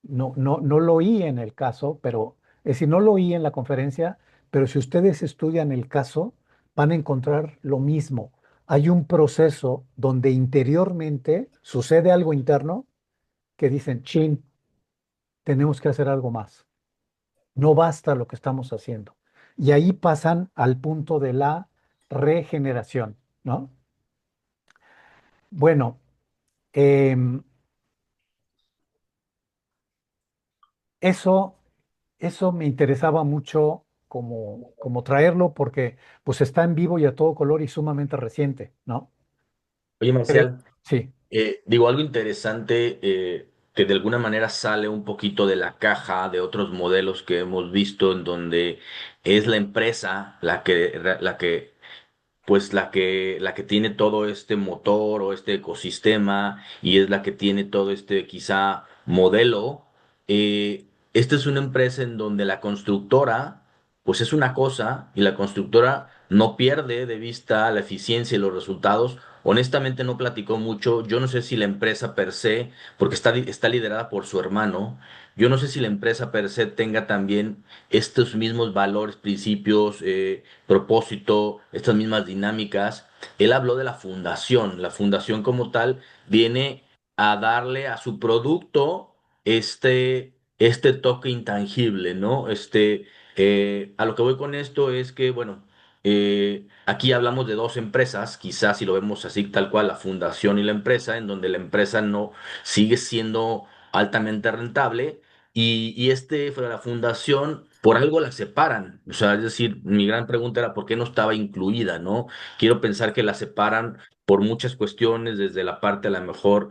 No lo oí en el caso, pero es decir, no lo oí en la conferencia, pero si ustedes estudian el caso, van a encontrar lo mismo. Hay un proceso donde interiormente sucede algo interno que dicen, chin, tenemos que hacer algo más. No basta lo que estamos haciendo. Y ahí pasan al punto de la regeneración, ¿no? Bueno, em, eso, eso me interesaba mucho como traerlo porque pues está en vivo y a todo color y sumamente reciente, ¿no?
Oye,
Pero-
Marcial,
Sí,
digo algo interesante que de alguna manera sale un poquito de la caja de otros modelos que hemos visto en donde es la empresa la que tiene todo este motor o este ecosistema y es la que tiene todo este quizá modelo. Esta es una empresa en donde la constructora, pues es una cosa y la constructora no pierde de vista la eficiencia y los resultados. Honestamente no platicó mucho. Yo no sé si la empresa per se, porque está liderada por su hermano, yo no sé si la empresa per se tenga también estos mismos valores, principios, propósito, estas mismas dinámicas. Él habló de la fundación. La fundación como tal viene a darle a su producto este toque intangible, ¿no? A lo que voy con esto es que, bueno, aquí hablamos de dos empresas, quizás si lo vemos así tal cual, la fundación y la empresa, en donde la empresa no sigue siendo altamente rentable y fue la fundación, por algo la separan. O sea, es decir, mi gran pregunta era por qué no estaba incluida, ¿no? Quiero pensar que la separan por muchas cuestiones, desde la parte a la mejor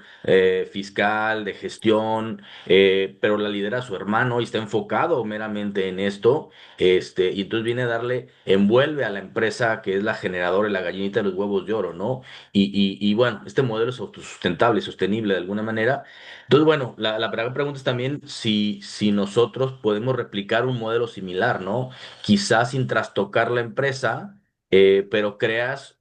fiscal, de gestión, pero la lidera su hermano y está enfocado meramente en esto, y entonces viene a darle, envuelve a la empresa que es la generadora y la gallinita de los huevos de oro, ¿no? Y bueno, este modelo es autosustentable, sostenible de alguna manera. Entonces, bueno, la gran pregunta es también si nosotros podemos replicar un modelo similar, ¿no? Quizás sin trastocar la empresa, pero creas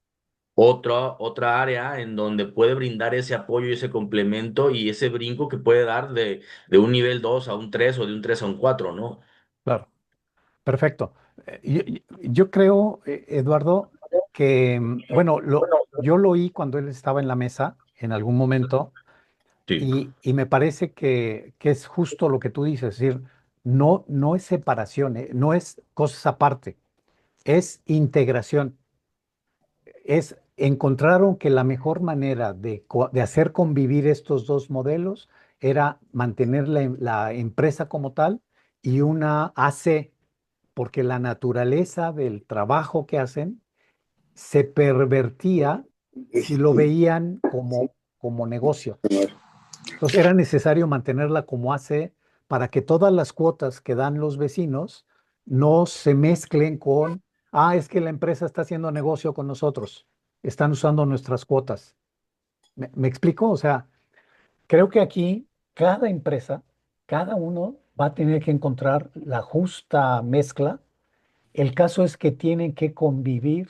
otra área en donde puede brindar ese apoyo y ese complemento y ese brinco que puede dar de un nivel 2 a un 3 o de un 3 a un 4, ¿no?
Claro, perfecto. Yo creo, Eduardo, que, bueno, yo lo oí cuando él estaba en la mesa en algún momento
Sí,
y me parece que es justo lo que tú dices, es decir, no es separación, no es cosas aparte, es integración. Encontraron que la mejor manera de hacer convivir estos dos modelos era mantener la empresa como tal y una AC, porque la naturaleza del trabajo que hacen se pervertía si lo veían como negocio. Entonces era necesario mantenerla como AC para que todas las cuotas que dan los vecinos no se mezclen con, es que la empresa está haciendo negocio con nosotros, están usando nuestras cuotas. ¿Me explico? O sea, creo que aquí cada empresa, cada uno va a tener que encontrar la justa mezcla. El caso es que tienen que convivir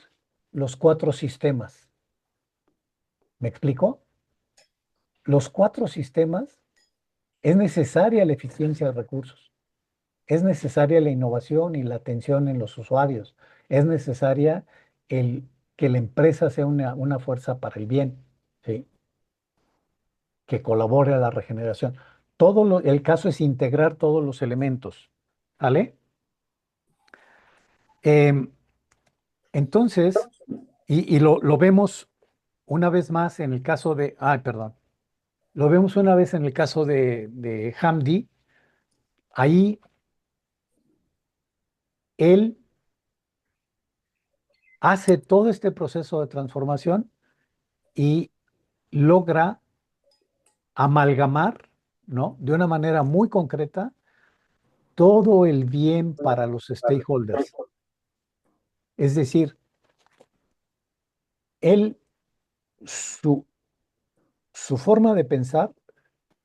los cuatro sistemas. ¿Me explico? Los cuatro sistemas, es necesaria la eficiencia de recursos. Es necesaria la innovación y la atención en los usuarios. Es necesaria el, que la empresa sea una fuerza para el bien, ¿sí? Que colabore a la regeneración. El caso es integrar todos los elementos. ¿Vale? Em, entonces, y lo vemos una vez más en el caso perdón, lo vemos una vez en el caso de Hamdi. Ahí él hace todo este proceso de transformación y logra amalgamar, ¿no? De una manera muy concreta todo el bien para los stakeholders. Es decir, él, su, su forma de pensar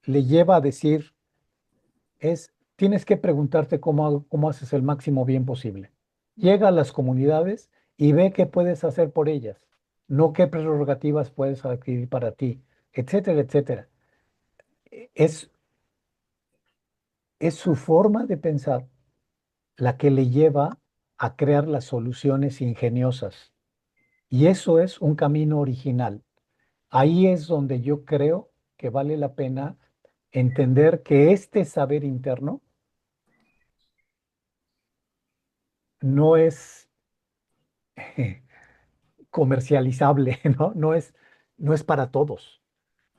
le lleva a decir, tienes que preguntarte cómo haces el máximo bien posible. Llega a las comunidades y ve qué puedes hacer por ellas, no qué prerrogativas puedes adquirir para ti, etcétera, etcétera. Es, es su forma de pensar la que le lleva a crear las soluciones ingeniosas. Y eso es un camino original. Ahí es donde yo creo que vale la pena entender que este saber interno no es comercializable, ¿no? No es para todos.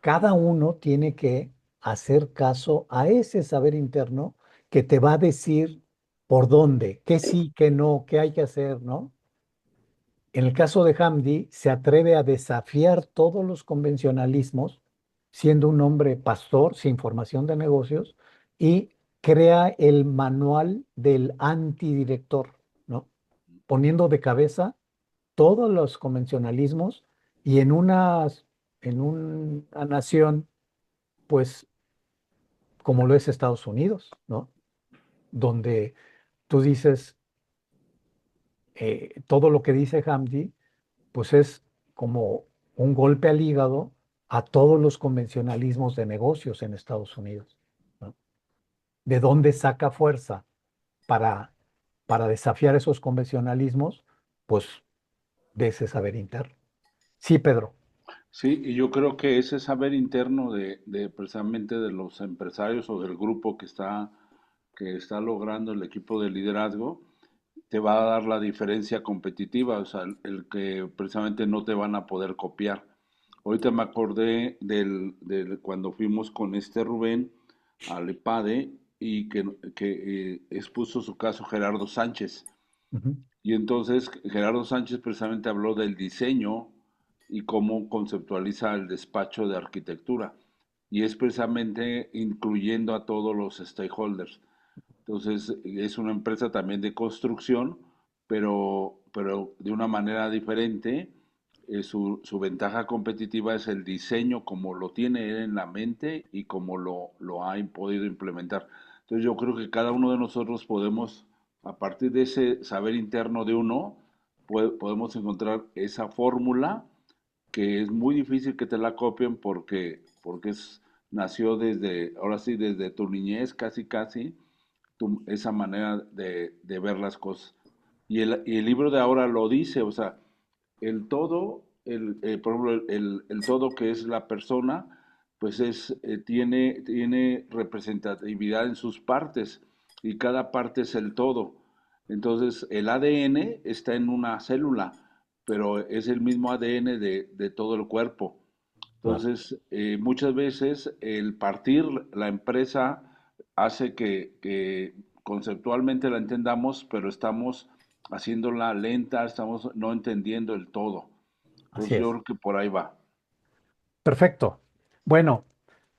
Cada uno tiene que hacer caso a ese saber interno que te va a decir por dónde, qué sí, qué no, qué hay que hacer, ¿no? En el caso de Hamdi, se atreve a desafiar todos los convencionalismos, siendo un hombre pastor, sin formación de negocios, y crea el manual del antidirector, ¿no? Poniendo de cabeza todos los convencionalismos y en una nación, pues, como lo es Estados Unidos, ¿no? Donde tú dices, todo lo que dice Hamdi, pues es como un golpe al hígado a todos los convencionalismos de negocios en Estados Unidos, ¿no? ¿De dónde saca fuerza para, para desafiar esos convencionalismos? Pues de ese saber interno. Sí, Pedro.
Sí, y yo creo que ese saber interno de precisamente de los empresarios o del grupo que está logrando el equipo de liderazgo, te va a dar la diferencia competitiva, o sea, el que precisamente no te van a poder copiar. Ahorita me acordé del cuando fuimos con este Rubén al EPADE y que expuso su caso Gerardo Sánchez.
Ujú.
Y entonces Gerardo Sánchez precisamente habló del diseño y cómo conceptualiza el despacho de arquitectura. Y es precisamente incluyendo a todos los stakeholders. Entonces, es una empresa también de construcción, pero de una manera diferente. Su ventaja competitiva es el diseño, como lo tiene él en la mente y como lo ha podido implementar. Entonces, yo creo que cada uno de nosotros podemos, a partir de ese saber interno de uno, podemos encontrar esa fórmula que es muy difícil que te la copien porque nació desde, ahora sí, desde tu niñez, casi, casi, esa manera de ver las cosas. Y el libro de ahora lo dice, o sea, el todo, por ejemplo, el todo que es la persona, pues tiene representatividad en sus partes y cada parte es el todo. Entonces, el ADN está en una célula, pero es el mismo ADN de todo el cuerpo.
Claro.
Entonces, muchas veces el partir la empresa hace que conceptualmente la entendamos, pero estamos haciéndola lenta, estamos no entendiendo el todo.
Así
Entonces, yo
es.
creo que por ahí va.
Perfecto. Bueno,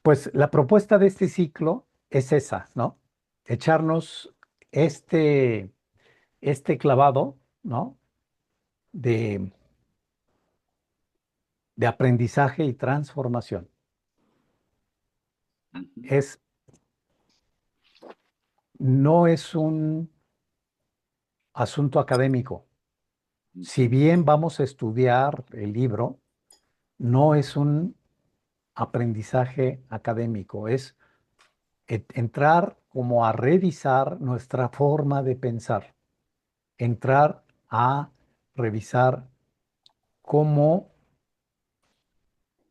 pues la propuesta de este ciclo es esa, ¿no? Echarnos este, este clavado, ¿no? De, de aprendizaje y transformación.
Ujú,
Es, no es un asunto académico. Si
ujú,
bien vamos a estudiar el libro, no es un aprendizaje académico, es entrar como a revisar nuestra forma de pensar, entrar a revisar cómo,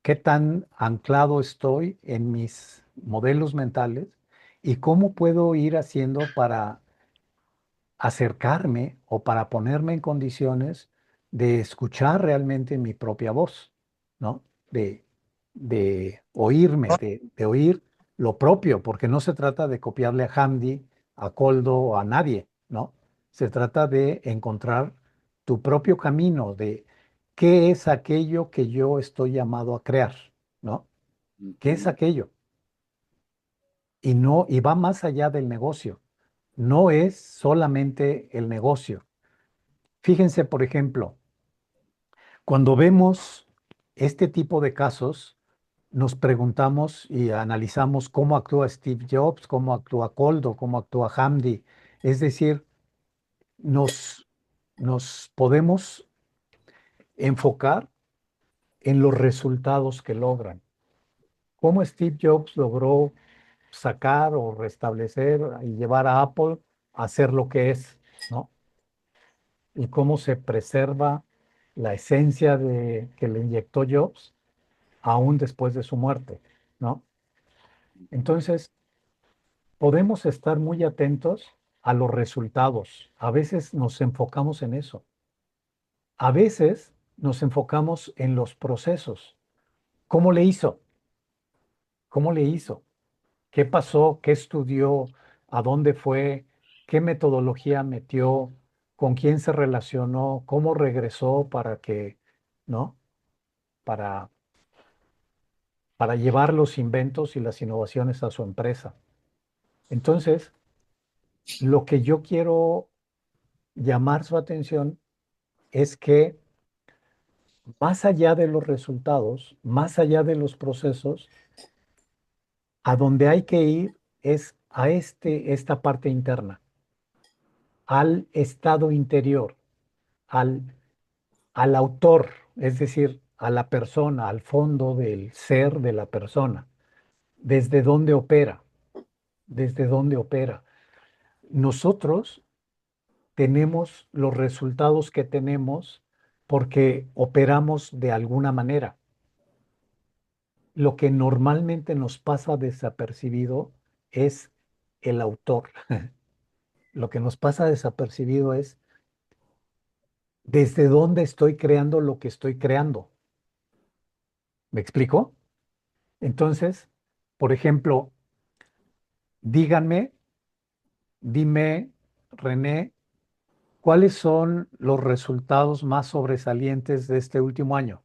qué tan anclado estoy en mis modelos mentales y cómo puedo ir haciendo para acercarme o para ponerme en condiciones de escuchar realmente mi propia voz, ¿no? De oírme, de oír lo propio, porque no se trata de copiarle a Hamdi, a Coldo o a nadie, ¿no? Se trata de encontrar tu propio camino, de qué es aquello que yo estoy llamado a crear, ¿no? ¿Qué es
ujú.
aquello? Y no, y va más allá del negocio. No es solamente el negocio. Fíjense, por ejemplo, cuando vemos este tipo de casos, nos preguntamos y analizamos cómo actúa Steve Jobs, cómo actúa Coldo, cómo actúa Hamdi. Es decir, nos, nos podemos enfocar en los resultados que logran. Cómo Steve Jobs logró sacar o restablecer y llevar a Apple a ser lo que es, ¿no? Y cómo se preserva la esencia de, que le inyectó Jobs aún después de su muerte, ¿no? Entonces, podemos estar muy atentos a los resultados. A veces nos enfocamos en eso. A veces nos enfocamos en los procesos. ¿Cómo le hizo? ¿Cómo le hizo? ¿Qué pasó? ¿Qué estudió? ¿A dónde fue? ¿Qué metodología metió? ¿Con quién se relacionó? ¿Cómo regresó para que, ¿no? Para, para llevar los inventos y las innovaciones a su empresa. Entonces, lo que yo quiero llamar su atención es que más allá de los resultados, más allá de los procesos, a donde hay que ir es a esta parte interna, al estado interior, al, al autor, es decir, a la persona, al fondo del ser de la persona, desde dónde opera, desde dónde opera. Nosotros tenemos los resultados que tenemos porque operamos de alguna manera. lo que normalmente nos pasa desapercibido es el autor. Lo que nos pasa desapercibido es desde dónde estoy creando lo que estoy creando. ¿Me explico? Entonces, por ejemplo, díganme, dime, René, ¿cuáles son los resultados más sobresalientes de este último año?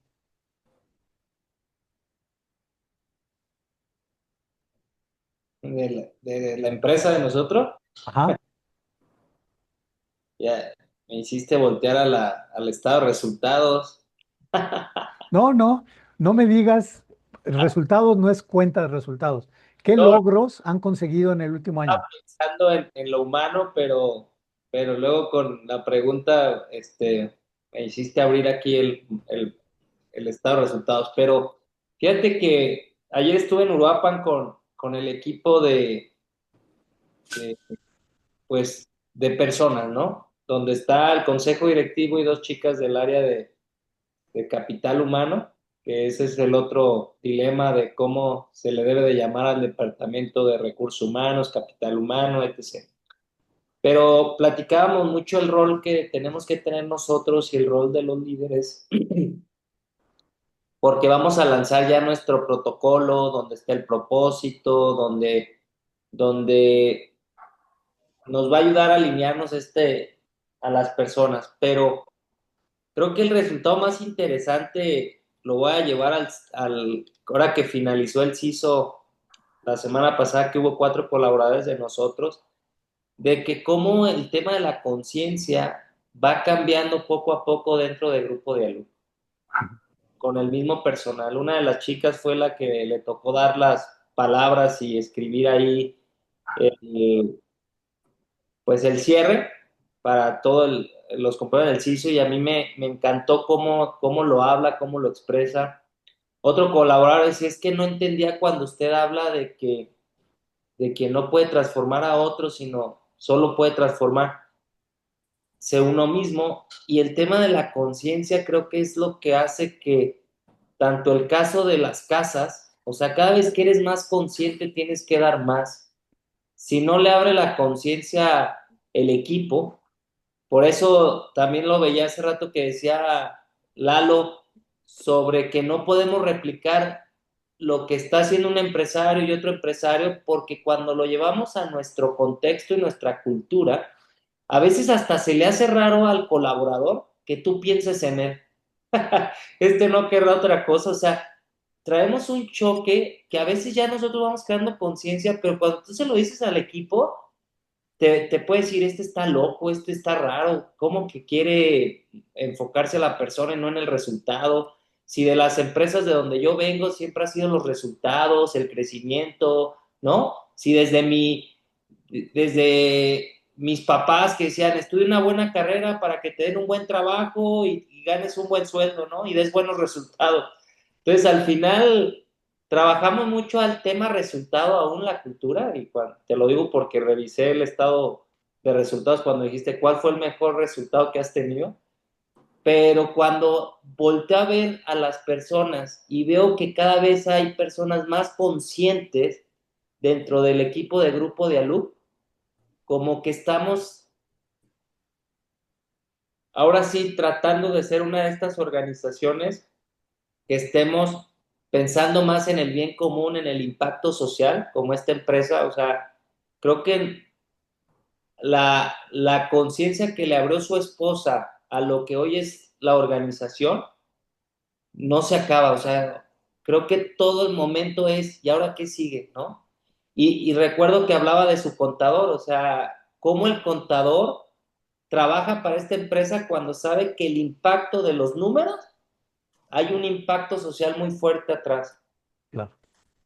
De la empresa de nosotros.
Ajá.
Ya me hiciste voltear a al estado de resultados.
No, no, no me digas, resultados no es cuenta de resultados. ¿Qué
Yo
logros han conseguido en el último
estaba
año?
pensando en lo humano, pero luego con la pregunta, me hiciste abrir aquí el estado de resultados. Pero fíjate que ayer estuve en Uruapan con el equipo de, pues, de personas, ¿no? Donde está el consejo directivo y dos chicas del área de capital humano, que ese es el otro dilema de cómo se le debe de llamar al departamento de recursos humanos, capital humano, etc. Pero platicábamos mucho el rol que tenemos que tener nosotros y el rol de los líderes, porque vamos a lanzar ya nuestro protocolo, donde está el propósito, donde nos va a ayudar a alinearnos a las personas. Pero creo que el resultado más interesante lo voy a llevar ahora que finalizó el CISO la semana pasada, que hubo 4 colaboradores de nosotros, de que cómo el tema de la conciencia va cambiando poco a poco dentro del grupo de alumnos, con el mismo personal. Una de las chicas fue la que le tocó dar las palabras y escribir ahí el, pues el cierre para todos los compañeros del CISO, y a mí me encantó cómo lo habla, cómo lo expresa. Otro colaborador decía, es que no entendía cuando usted habla de que no puede transformar a otros, sino solo puede transformarse uno mismo. Y el tema de la conciencia creo que es lo que hace que tanto el caso de las casas, o sea, cada vez que eres más consciente tienes que dar más. Si no le abre la conciencia el equipo, por eso también lo veía hace rato que decía Lalo sobre que no podemos replicar lo que está haciendo un empresario y otro empresario, porque cuando lo llevamos a nuestro contexto y nuestra cultura, a veces hasta se le hace raro al colaborador que tú pienses en él. No querrá otra cosa, o sea, traemos un choque que a veces ya nosotros vamos creando conciencia, pero cuando tú se lo dices al equipo, te puede decir, este está loco, este está raro, ¿cómo que quiere enfocarse a la persona y no en el resultado? Si de las empresas de donde yo vengo siempre ha sido los resultados, el crecimiento, ¿no? Si desde mis papás que decían, estudia una buena carrera para que te den un buen trabajo y ganes un buen sueldo, ¿no? Y des buenos resultados. Entonces, al final, trabajamos mucho al tema resultado aún la cultura, y te lo digo porque revisé el estado de resultados cuando dijiste cuál fue el mejor resultado que has tenido, pero cuando volteo a ver a las personas y veo que cada vez hay personas más conscientes dentro del equipo de grupo de alumnos, como que estamos ahora sí tratando de ser una de estas organizaciones que estemos pensando más en el bien común, en el impacto social, como esta empresa. O sea, creo que la conciencia que le abrió su esposa a lo que hoy es la organización no se acaba. O sea, creo que todo el momento es, ¿y ahora qué sigue? ¿No? Y recuerdo que hablaba de su contador, o sea, cómo el contador trabaja para esta empresa cuando sabe que el impacto de los números, hay un impacto social muy fuerte atrás,
Claro,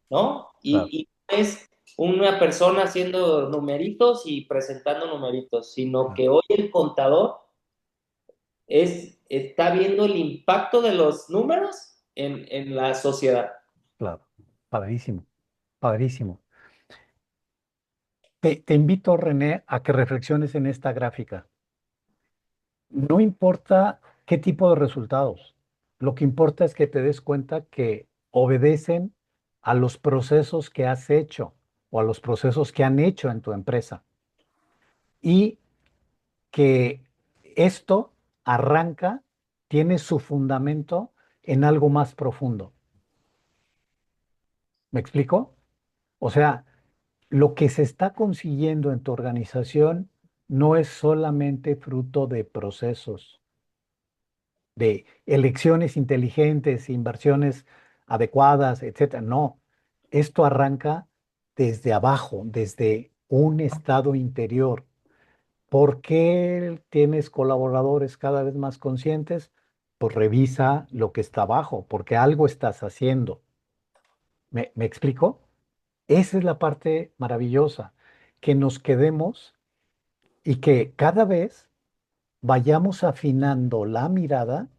¿no?
claro.
Y no es una persona haciendo numeritos y presentando numeritos, sino
Claro.
que hoy el contador está viendo el impacto de los números en la sociedad.
Claro. Padrísimo, padrísimo. Te invito, René, a que reflexiones en esta gráfica. No importa qué tipo de resultados, lo que importa es que te des cuenta que obedecen a los procesos que has hecho o a los procesos que han hecho en tu empresa. Y que esto arranca, tiene su fundamento en algo más profundo. ¿Me explico? O sea, lo que se está consiguiendo en tu organización no es solamente fruto de procesos, de elecciones inteligentes, inversiones adecuadas, etcétera. No, esto arranca desde abajo, desde un estado interior. ¿Por qué tienes colaboradores cada vez más conscientes? Pues revisa lo que está abajo, porque algo estás haciendo. ¿Me explico? Esa es la parte maravillosa, que nos quedemos y que cada vez vayamos afinando la mirada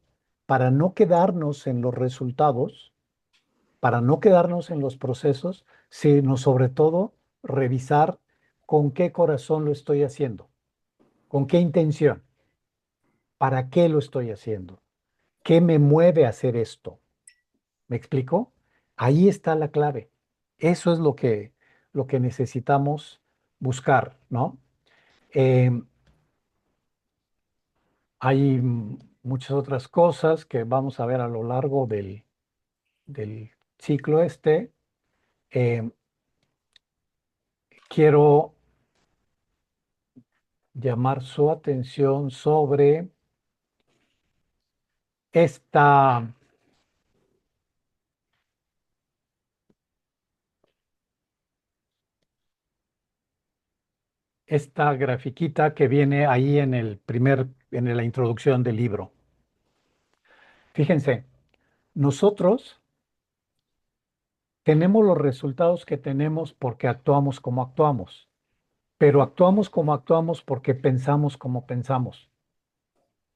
para no quedarnos en los resultados, para no quedarnos en los procesos, sino sobre todo revisar con qué corazón lo estoy haciendo, con qué intención, para qué lo estoy haciendo, qué me mueve a hacer esto. ¿Me explico? Ahí está la clave. Eso es lo que necesitamos buscar, ¿no? Eh, Hay muchas otras cosas que vamos a ver a lo largo del ciclo este. Eh, Quiero llamar su atención sobre esta, esta grafiquita que viene ahí en la introducción del libro. Fíjense, nosotros tenemos los resultados que tenemos porque actuamos como actuamos, pero actuamos como actuamos porque pensamos como pensamos.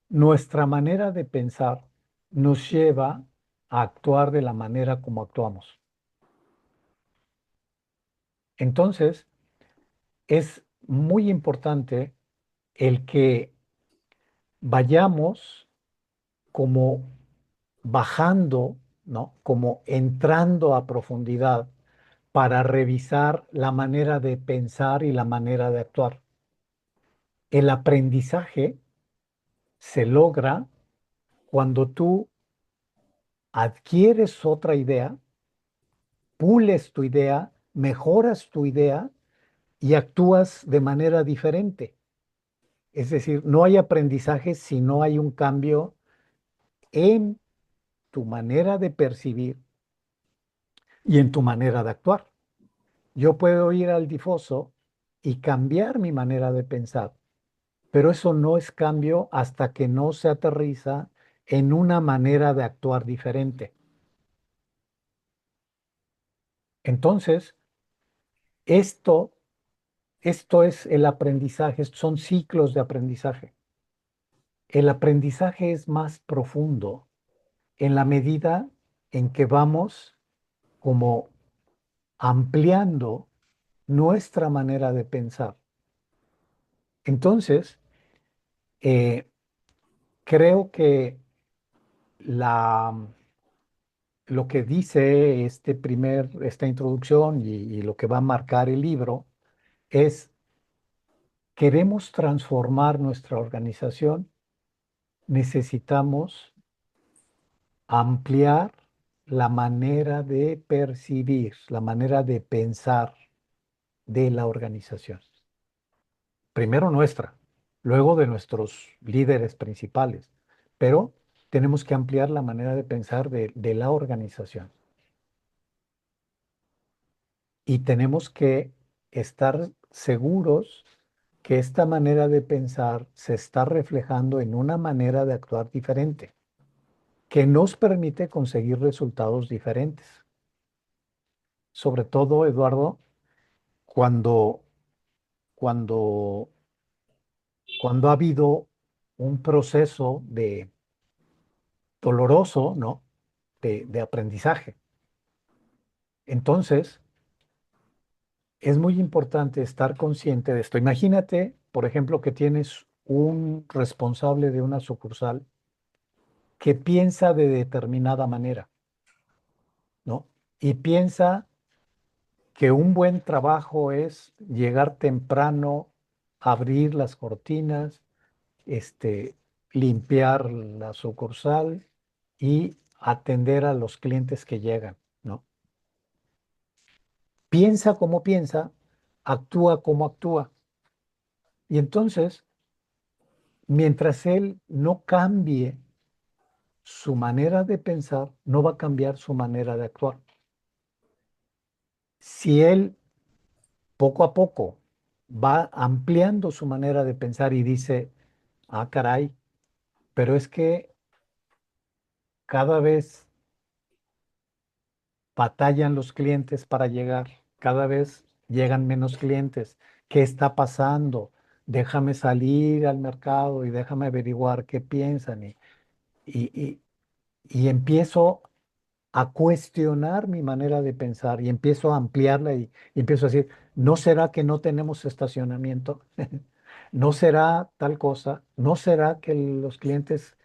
Nuestra manera de pensar nos lleva a actuar de la manera como actuamos. Entonces, es muy importante el que vayamos como bajando, ¿no? Como entrando a profundidad para revisar la manera de pensar y la manera de actuar. El aprendizaje se logra cuando tú adquieres otra idea, pules tu idea, mejoras tu idea y actúas de manera diferente. Es decir, no hay aprendizaje si no hay un cambio en tu manera de percibir y en tu manera de actuar. Yo puedo ir al difoso y cambiar mi manera de pensar, pero eso no es cambio hasta que no se aterriza en una manera de actuar diferente. Entonces, esto, esto es el aprendizaje, son ciclos de aprendizaje. El aprendizaje es más profundo en la medida en que vamos como ampliando nuestra manera de pensar. Entonces, eh, creo que la, lo que dice esta introducción y lo que va a marcar el libro es, queremos transformar nuestra organización, necesitamos ampliar la manera de percibir, la manera de pensar de la organización. Primero nuestra, luego de nuestros líderes principales, pero tenemos que ampliar la manera de pensar de la organización. Y tenemos que estar seguros que esta manera de pensar se está reflejando en una manera de actuar diferente, que nos permite conseguir resultados diferentes. Sobre todo, Eduardo, cuando, cuando, cuando ha habido un proceso doloroso, ¿no? De aprendizaje. Entonces, es muy importante estar consciente de esto. Imagínate, por ejemplo, que tienes un responsable de una sucursal que piensa de determinada manera, ¿no? y piensa que un buen trabajo es llegar temprano, abrir las cortinas, este, limpiar la sucursal y atender a los clientes que llegan, ¿no? Piensa como piensa, actúa como actúa. Y entonces, mientras él no cambie su manera de pensar, no va a cambiar su manera de actuar. Si él poco a poco va ampliando su manera de pensar y dice, ah, caray, pero es que cada vez batallan los clientes para llegar, cada vez llegan menos clientes. ¿Qué está pasando? Déjame salir al mercado y déjame averiguar qué piensan. Y, y, y empiezo a cuestionar mi manera de pensar y empiezo a ampliarla y empiezo a decir, ¿no será que no tenemos estacionamiento? ¿No será tal cosa? ¿No será que los clientes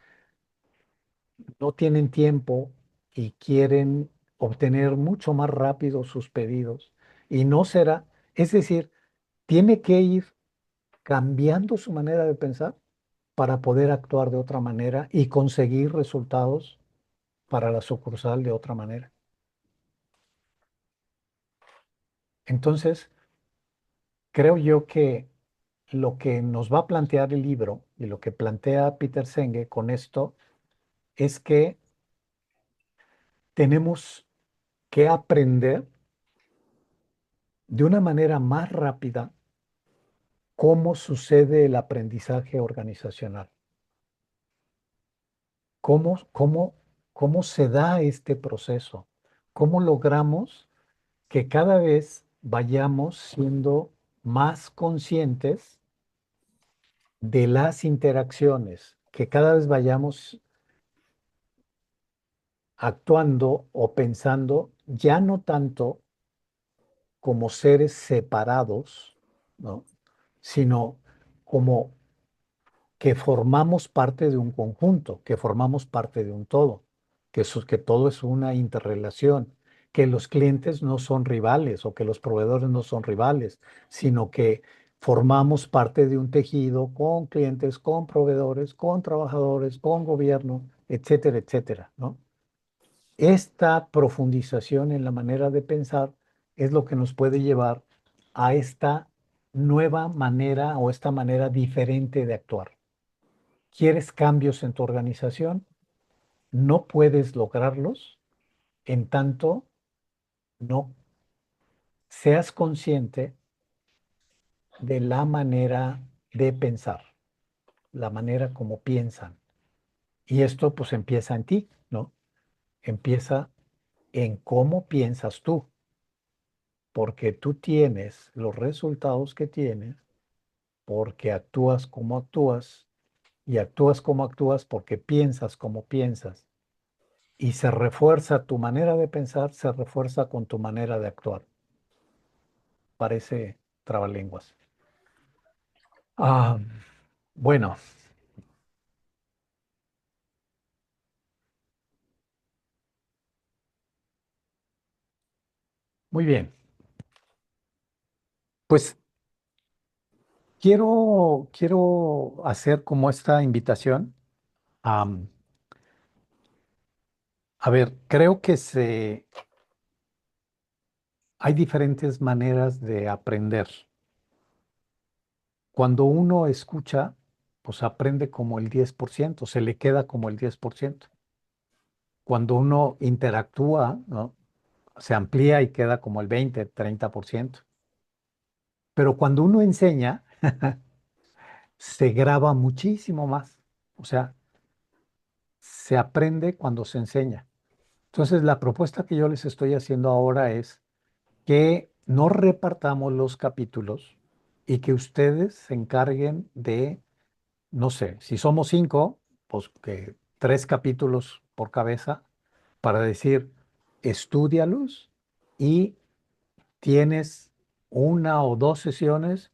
no tienen tiempo y quieren obtener mucho más rápido sus pedidos? Y no será, es decir, tiene que ir cambiando su manera de pensar para poder actuar de otra manera y conseguir resultados para la sucursal de otra manera. Entonces, creo yo que lo que nos va a plantear el libro y lo que plantea Peter Senge con esto es que tenemos que aprender de una manera más rápida cómo sucede el aprendizaje organizacional, cómo se da este proceso, cómo logramos que cada vez vayamos siendo más conscientes de las interacciones, que cada vez vayamos actuando o pensando ya no tanto como seres separados, ¿no? Sino como que formamos parte de un conjunto, que formamos parte de un todo, que todo es una interrelación, que los clientes no son rivales o que los proveedores no son rivales, sino que formamos parte de un tejido con clientes, con proveedores, con trabajadores, con gobierno, etcétera, etcétera, ¿no? Esta profundización en la manera de pensar es lo que nos puede llevar a esta nueva manera o esta manera diferente de actuar. ¿Quieres cambios en tu organización? No puedes lograrlos en tanto no seas consciente de la manera de pensar, la manera como piensan. Y esto pues empieza en ti, ¿no? Empieza en cómo piensas tú, porque tú tienes los resultados que tienes, porque actúas como actúas, y actúas como actúas porque piensas como piensas. Y se refuerza tu manera de pensar, se refuerza con tu manera de actuar. Parece trabalenguas. Ah, bueno, muy bien. Pues quiero hacer como esta invitación. Am, a ver, creo que hay diferentes maneras de aprender. Cuando uno escucha, pues aprende como el 10%, se le queda como el 10%. Cuando uno interactúa, ¿no? Se amplía y queda como el 20, 30%. Pero cuando uno enseña, se graba muchísimo más. O sea, se aprende cuando se enseña. Entonces, la propuesta que yo les estoy haciendo ahora es que no repartamos los capítulos y que ustedes se encarguen de, no sé, si somos 5, pues que 3 capítulos por cabeza para decir, estúdialos y tienes 1 o 2 sesiones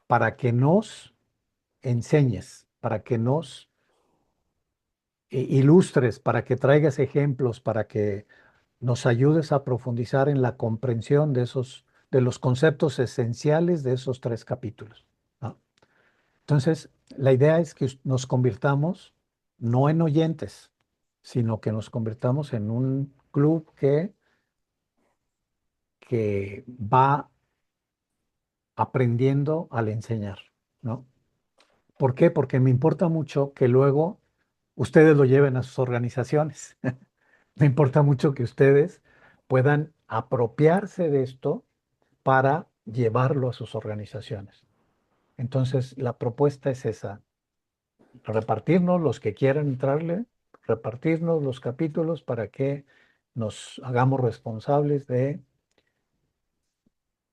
para que nos enseñes, para que nos ilustres, para que traigas ejemplos, para que nos ayudes a profundizar en la comprensión de los conceptos esenciales de esos 3 capítulos, ¿no? Entonces, la idea es que nos convirtamos no en oyentes, sino que nos convirtamos en un club que va aprendiendo al enseñar, ¿no? ¿Por qué? Porque me importa mucho que luego ustedes lo lleven a sus organizaciones. Me importa mucho que ustedes puedan apropiarse de esto para llevarlo a sus organizaciones. Entonces, la propuesta es esa: repartirnos los que quieran entrarle, repartirnos los capítulos para que nos hagamos responsables de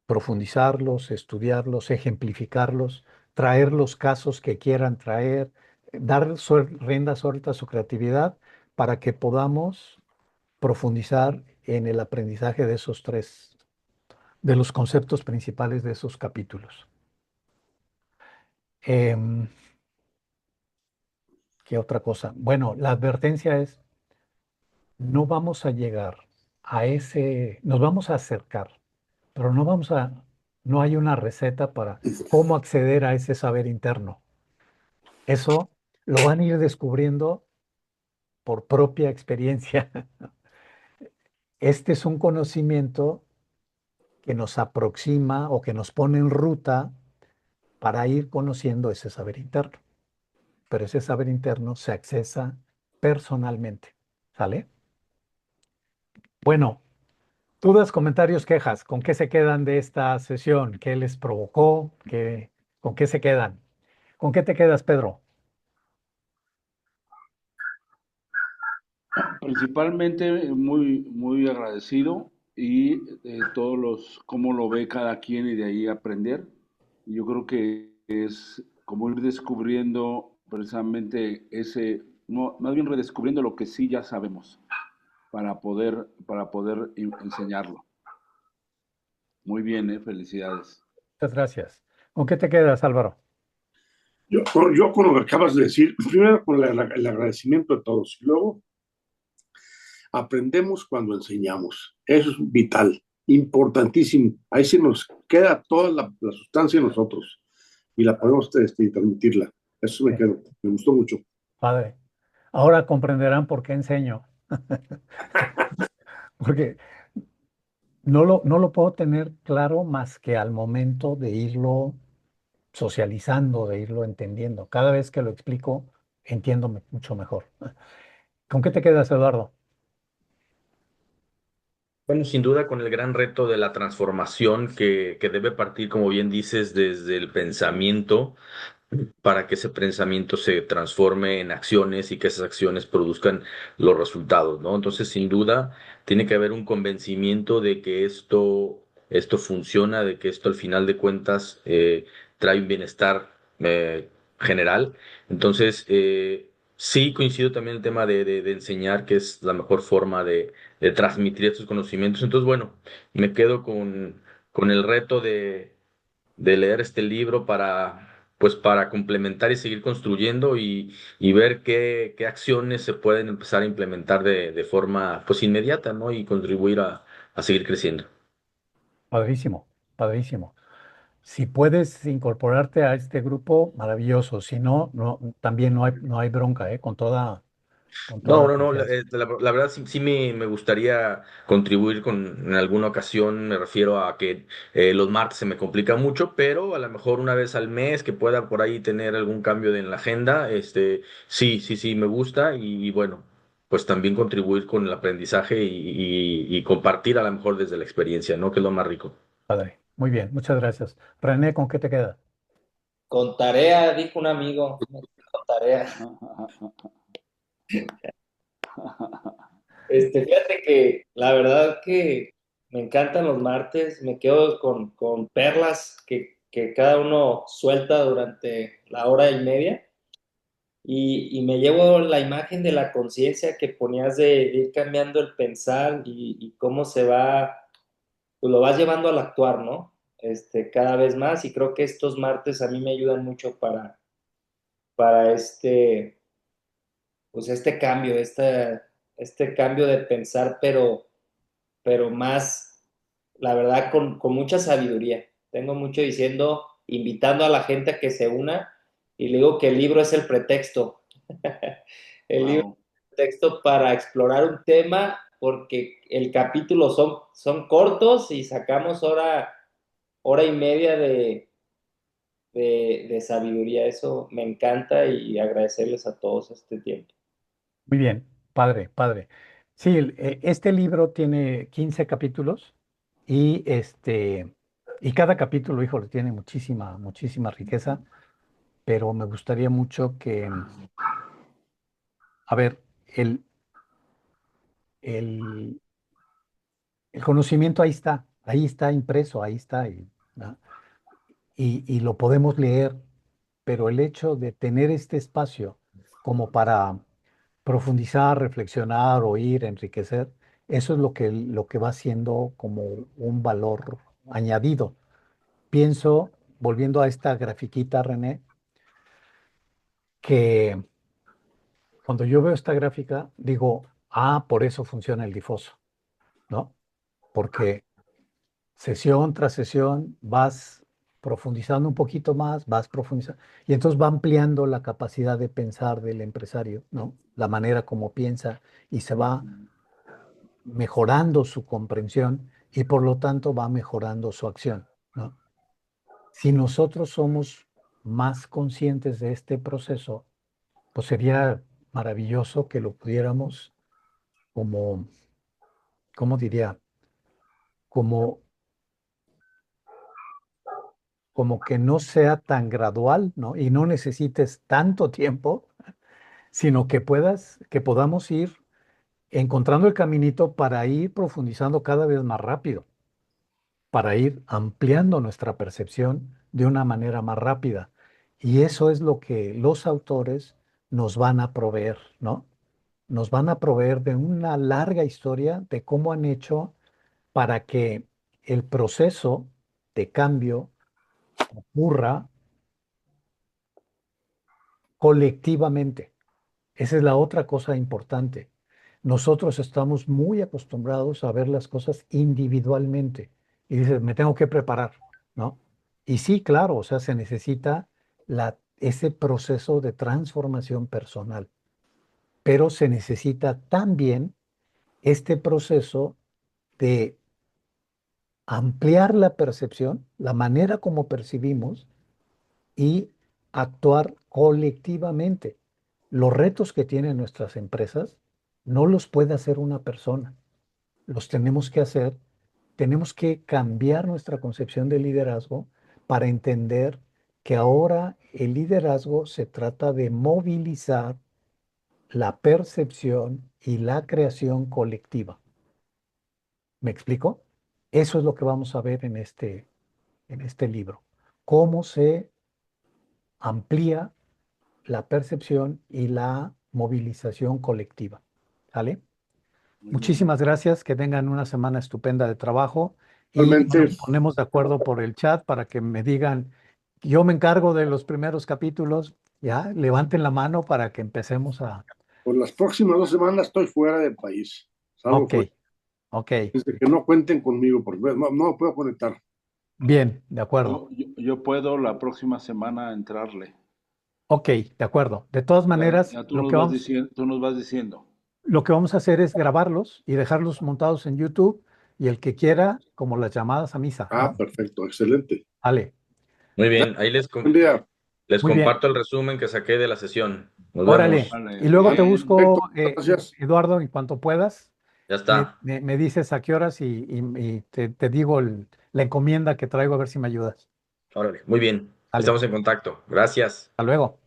profundizarlos, estudiarlos, ejemplificarlos, traer los casos que quieran traer, dar rienda suelta a su creatividad para que podamos profundizar en el aprendizaje de esos 3, de los conceptos principales de esos capítulos. Em, ¿Qué otra cosa? Bueno, la advertencia es: no vamos a llegar a nos vamos a acercar, pero no hay una receta para cómo acceder a ese saber interno. Eso lo van a ir descubriendo por propia experiencia. Este es un conocimiento que nos aproxima o que nos pone en ruta para ir conociendo ese saber interno. Pero ese saber interno se accesa personalmente. ¿Sale? Bueno, dudas, comentarios, quejas. ¿Con qué se quedan de esta sesión? ¿Qué les provocó? ¿Con qué se quedan? ¿Con qué te quedas, Pedro?
Principalmente muy, muy agradecido y todos cómo lo ve cada quien y de ahí aprender. Yo creo que es como ir descubriendo precisamente no, más bien redescubriendo lo que sí ya sabemos para poder enseñarlo. Muy bien, felicidades.
Muchas gracias. ¿Con qué te quedas, Álvaro?
Yo con lo que acabas de decir, primero con el agradecimiento de todos, y luego aprendemos cuando enseñamos. Eso es vital, importantísimo. Ahí sí nos queda toda la sustancia en nosotros y la podemos transmitirla. Eso me quedo, me gustó mucho.
Padre. Ahora comprenderán por qué enseño. Porque no lo puedo tener claro más que al momento de irlo socializando, de irlo entendiendo. Cada vez que lo explico, entiendo mucho mejor. ¿Con qué te quedas, Eduardo?
Bueno, sin duda con el gran reto de la transformación que debe partir, como bien dices, desde el pensamiento para que ese pensamiento se transforme en acciones y que esas acciones produzcan los resultados, ¿no? Entonces, sin duda, tiene que haber un convencimiento de que esto funciona, de que esto al final de cuentas trae un bienestar general. Entonces, sí coincido también en el tema de enseñar, que es la mejor forma de transmitir estos conocimientos. Entonces, bueno, me quedo con el reto de leer este libro pues para complementar y seguir construyendo y ver qué acciones se pueden empezar a implementar de forma pues inmediata, ¿no? Y contribuir a seguir creciendo.
Padrísimo, padrísimo. Si puedes incorporarte a este grupo, maravilloso. Si no, también no hay bronca, ¿eh? Con toda
No,
la
no, no,
confianza.
la verdad sí, sí me gustaría contribuir en alguna ocasión, me refiero a que los martes se me complica mucho, pero a lo mejor una vez al mes que pueda por ahí tener algún cambio en la agenda, sí, sí, sí, me gusta y bueno, pues también contribuir con el aprendizaje y compartir a lo mejor desde la experiencia, ¿no? Que es lo más rico.
Padre. Muy bien, muchas gracias. René, ¿con qué te quedas?
Con tarea, dijo un amigo, con tarea. Fíjate que la verdad que me encantan los martes, me quedo con perlas que cada uno suelta durante la hora y media y me llevo la imagen de la conciencia que ponías de ir cambiando el pensar y cómo se va, pues lo vas llevando al actuar, ¿no? Cada vez más y creo que estos martes a mí me ayudan mucho para pues este cambio, este cambio de pensar, pero pero más, la verdad, con mucha sabiduría. Tengo mucho diciendo, invitando a la gente a que se una, y le digo que el libro es el pretexto. El libro
Wow.
es el pretexto para explorar un tema, porque el capítulo son cortos y sacamos hora y media de sabiduría. Eso me encanta y agradecerles a todos este tiempo.
Muy bien, padre, padre. Sí, este libro tiene 15 capítulos y y cada capítulo, híjole, tiene muchísima, muchísima riqueza, pero me gustaría mucho que, a ver, el, el conocimiento ahí está impreso, ahí está, ¿no? Y lo podemos leer, pero el hecho de tener este espacio como para profundizar, reflexionar, oír, enriquecer, eso es lo que va siendo como un valor añadido. Pienso, volviendo a esta grafiquita, René, que cuando yo veo esta gráfica, digo, ah, por eso funciona el difoso, ¿no? Porque sesión tras sesión vas profundizando un poquito más, vas profundizando, y entonces va ampliando la capacidad de pensar del empresario, ¿no? La manera como piensa y se va mejorando su comprensión y por lo tanto va mejorando su acción, ¿no? Si nosotros somos más conscientes de este proceso, pues sería maravilloso que lo pudiéramos como, ¿cómo diría? Como, como que no sea tan gradual, ¿no? Y no necesites tanto tiempo, sino que podamos ir encontrando el caminito para ir profundizando cada vez más rápido, para ir ampliando nuestra percepción de una manera más rápida. Y eso es lo que los autores nos van a proveer, ¿no? Nos van a proveer de una larga historia de cómo han hecho para que el proceso de cambio ocurra colectivamente. Esa es la otra cosa importante. Nosotros estamos muy acostumbrados a ver las cosas individualmente y dices, me tengo que preparar, ¿no? Y sí, claro, o sea, se necesita ese proceso de transformación personal, pero se necesita también este proceso de ampliar la percepción, la manera como percibimos y actuar colectivamente. Los retos que tienen nuestras empresas no los puede hacer una persona, los tenemos que hacer, tenemos que cambiar nuestra concepción de liderazgo para entender que ahora el liderazgo se trata de movilizar la percepción y la creación colectiva. ¿Me explico? Eso es lo que vamos a ver en este libro. Cómo se amplía la percepción y la movilización colectiva. ¿Sale?
Muy bien.
Muchísimas gracias, que tengan una semana estupenda de trabajo y
Realmente,
nos ponemos de acuerdo por el chat para que me digan, yo me encargo de los primeros capítulos, ya, levanten la mano para que empecemos a...
por las próximas 2 semanas estoy fuera del país. Salgo
Ok,
fuera.
ok,
Desde que no cuenten conmigo, porque no puedo conectar.
bien, de acuerdo.
Yo puedo la próxima semana entrarle.
Ok, de acuerdo. De todas
Ya,
maneras,
ya tú nos vas diciendo.
lo que vamos a hacer es grabarlos y dejarlos montados en YouTube y el que quiera, como las llamadas a misa,
Ah,
¿no?
perfecto, excelente.
Vale,
Muy bien, ahí
Buen día.
les
muy bien.
comparto el resumen que saqué de la sesión. Nos
Órale.
vemos.
Y
Vale,
luego te
bien.
Perfecto,
busco,
gracias.
Eduardo, en cuanto puedas.
Ya está.
Me dices a qué horas y te digo la encomienda que traigo a ver si me ayudas.
Órale, muy bien.
Vale.
Estamos en contacto. Gracias.
Hasta luego.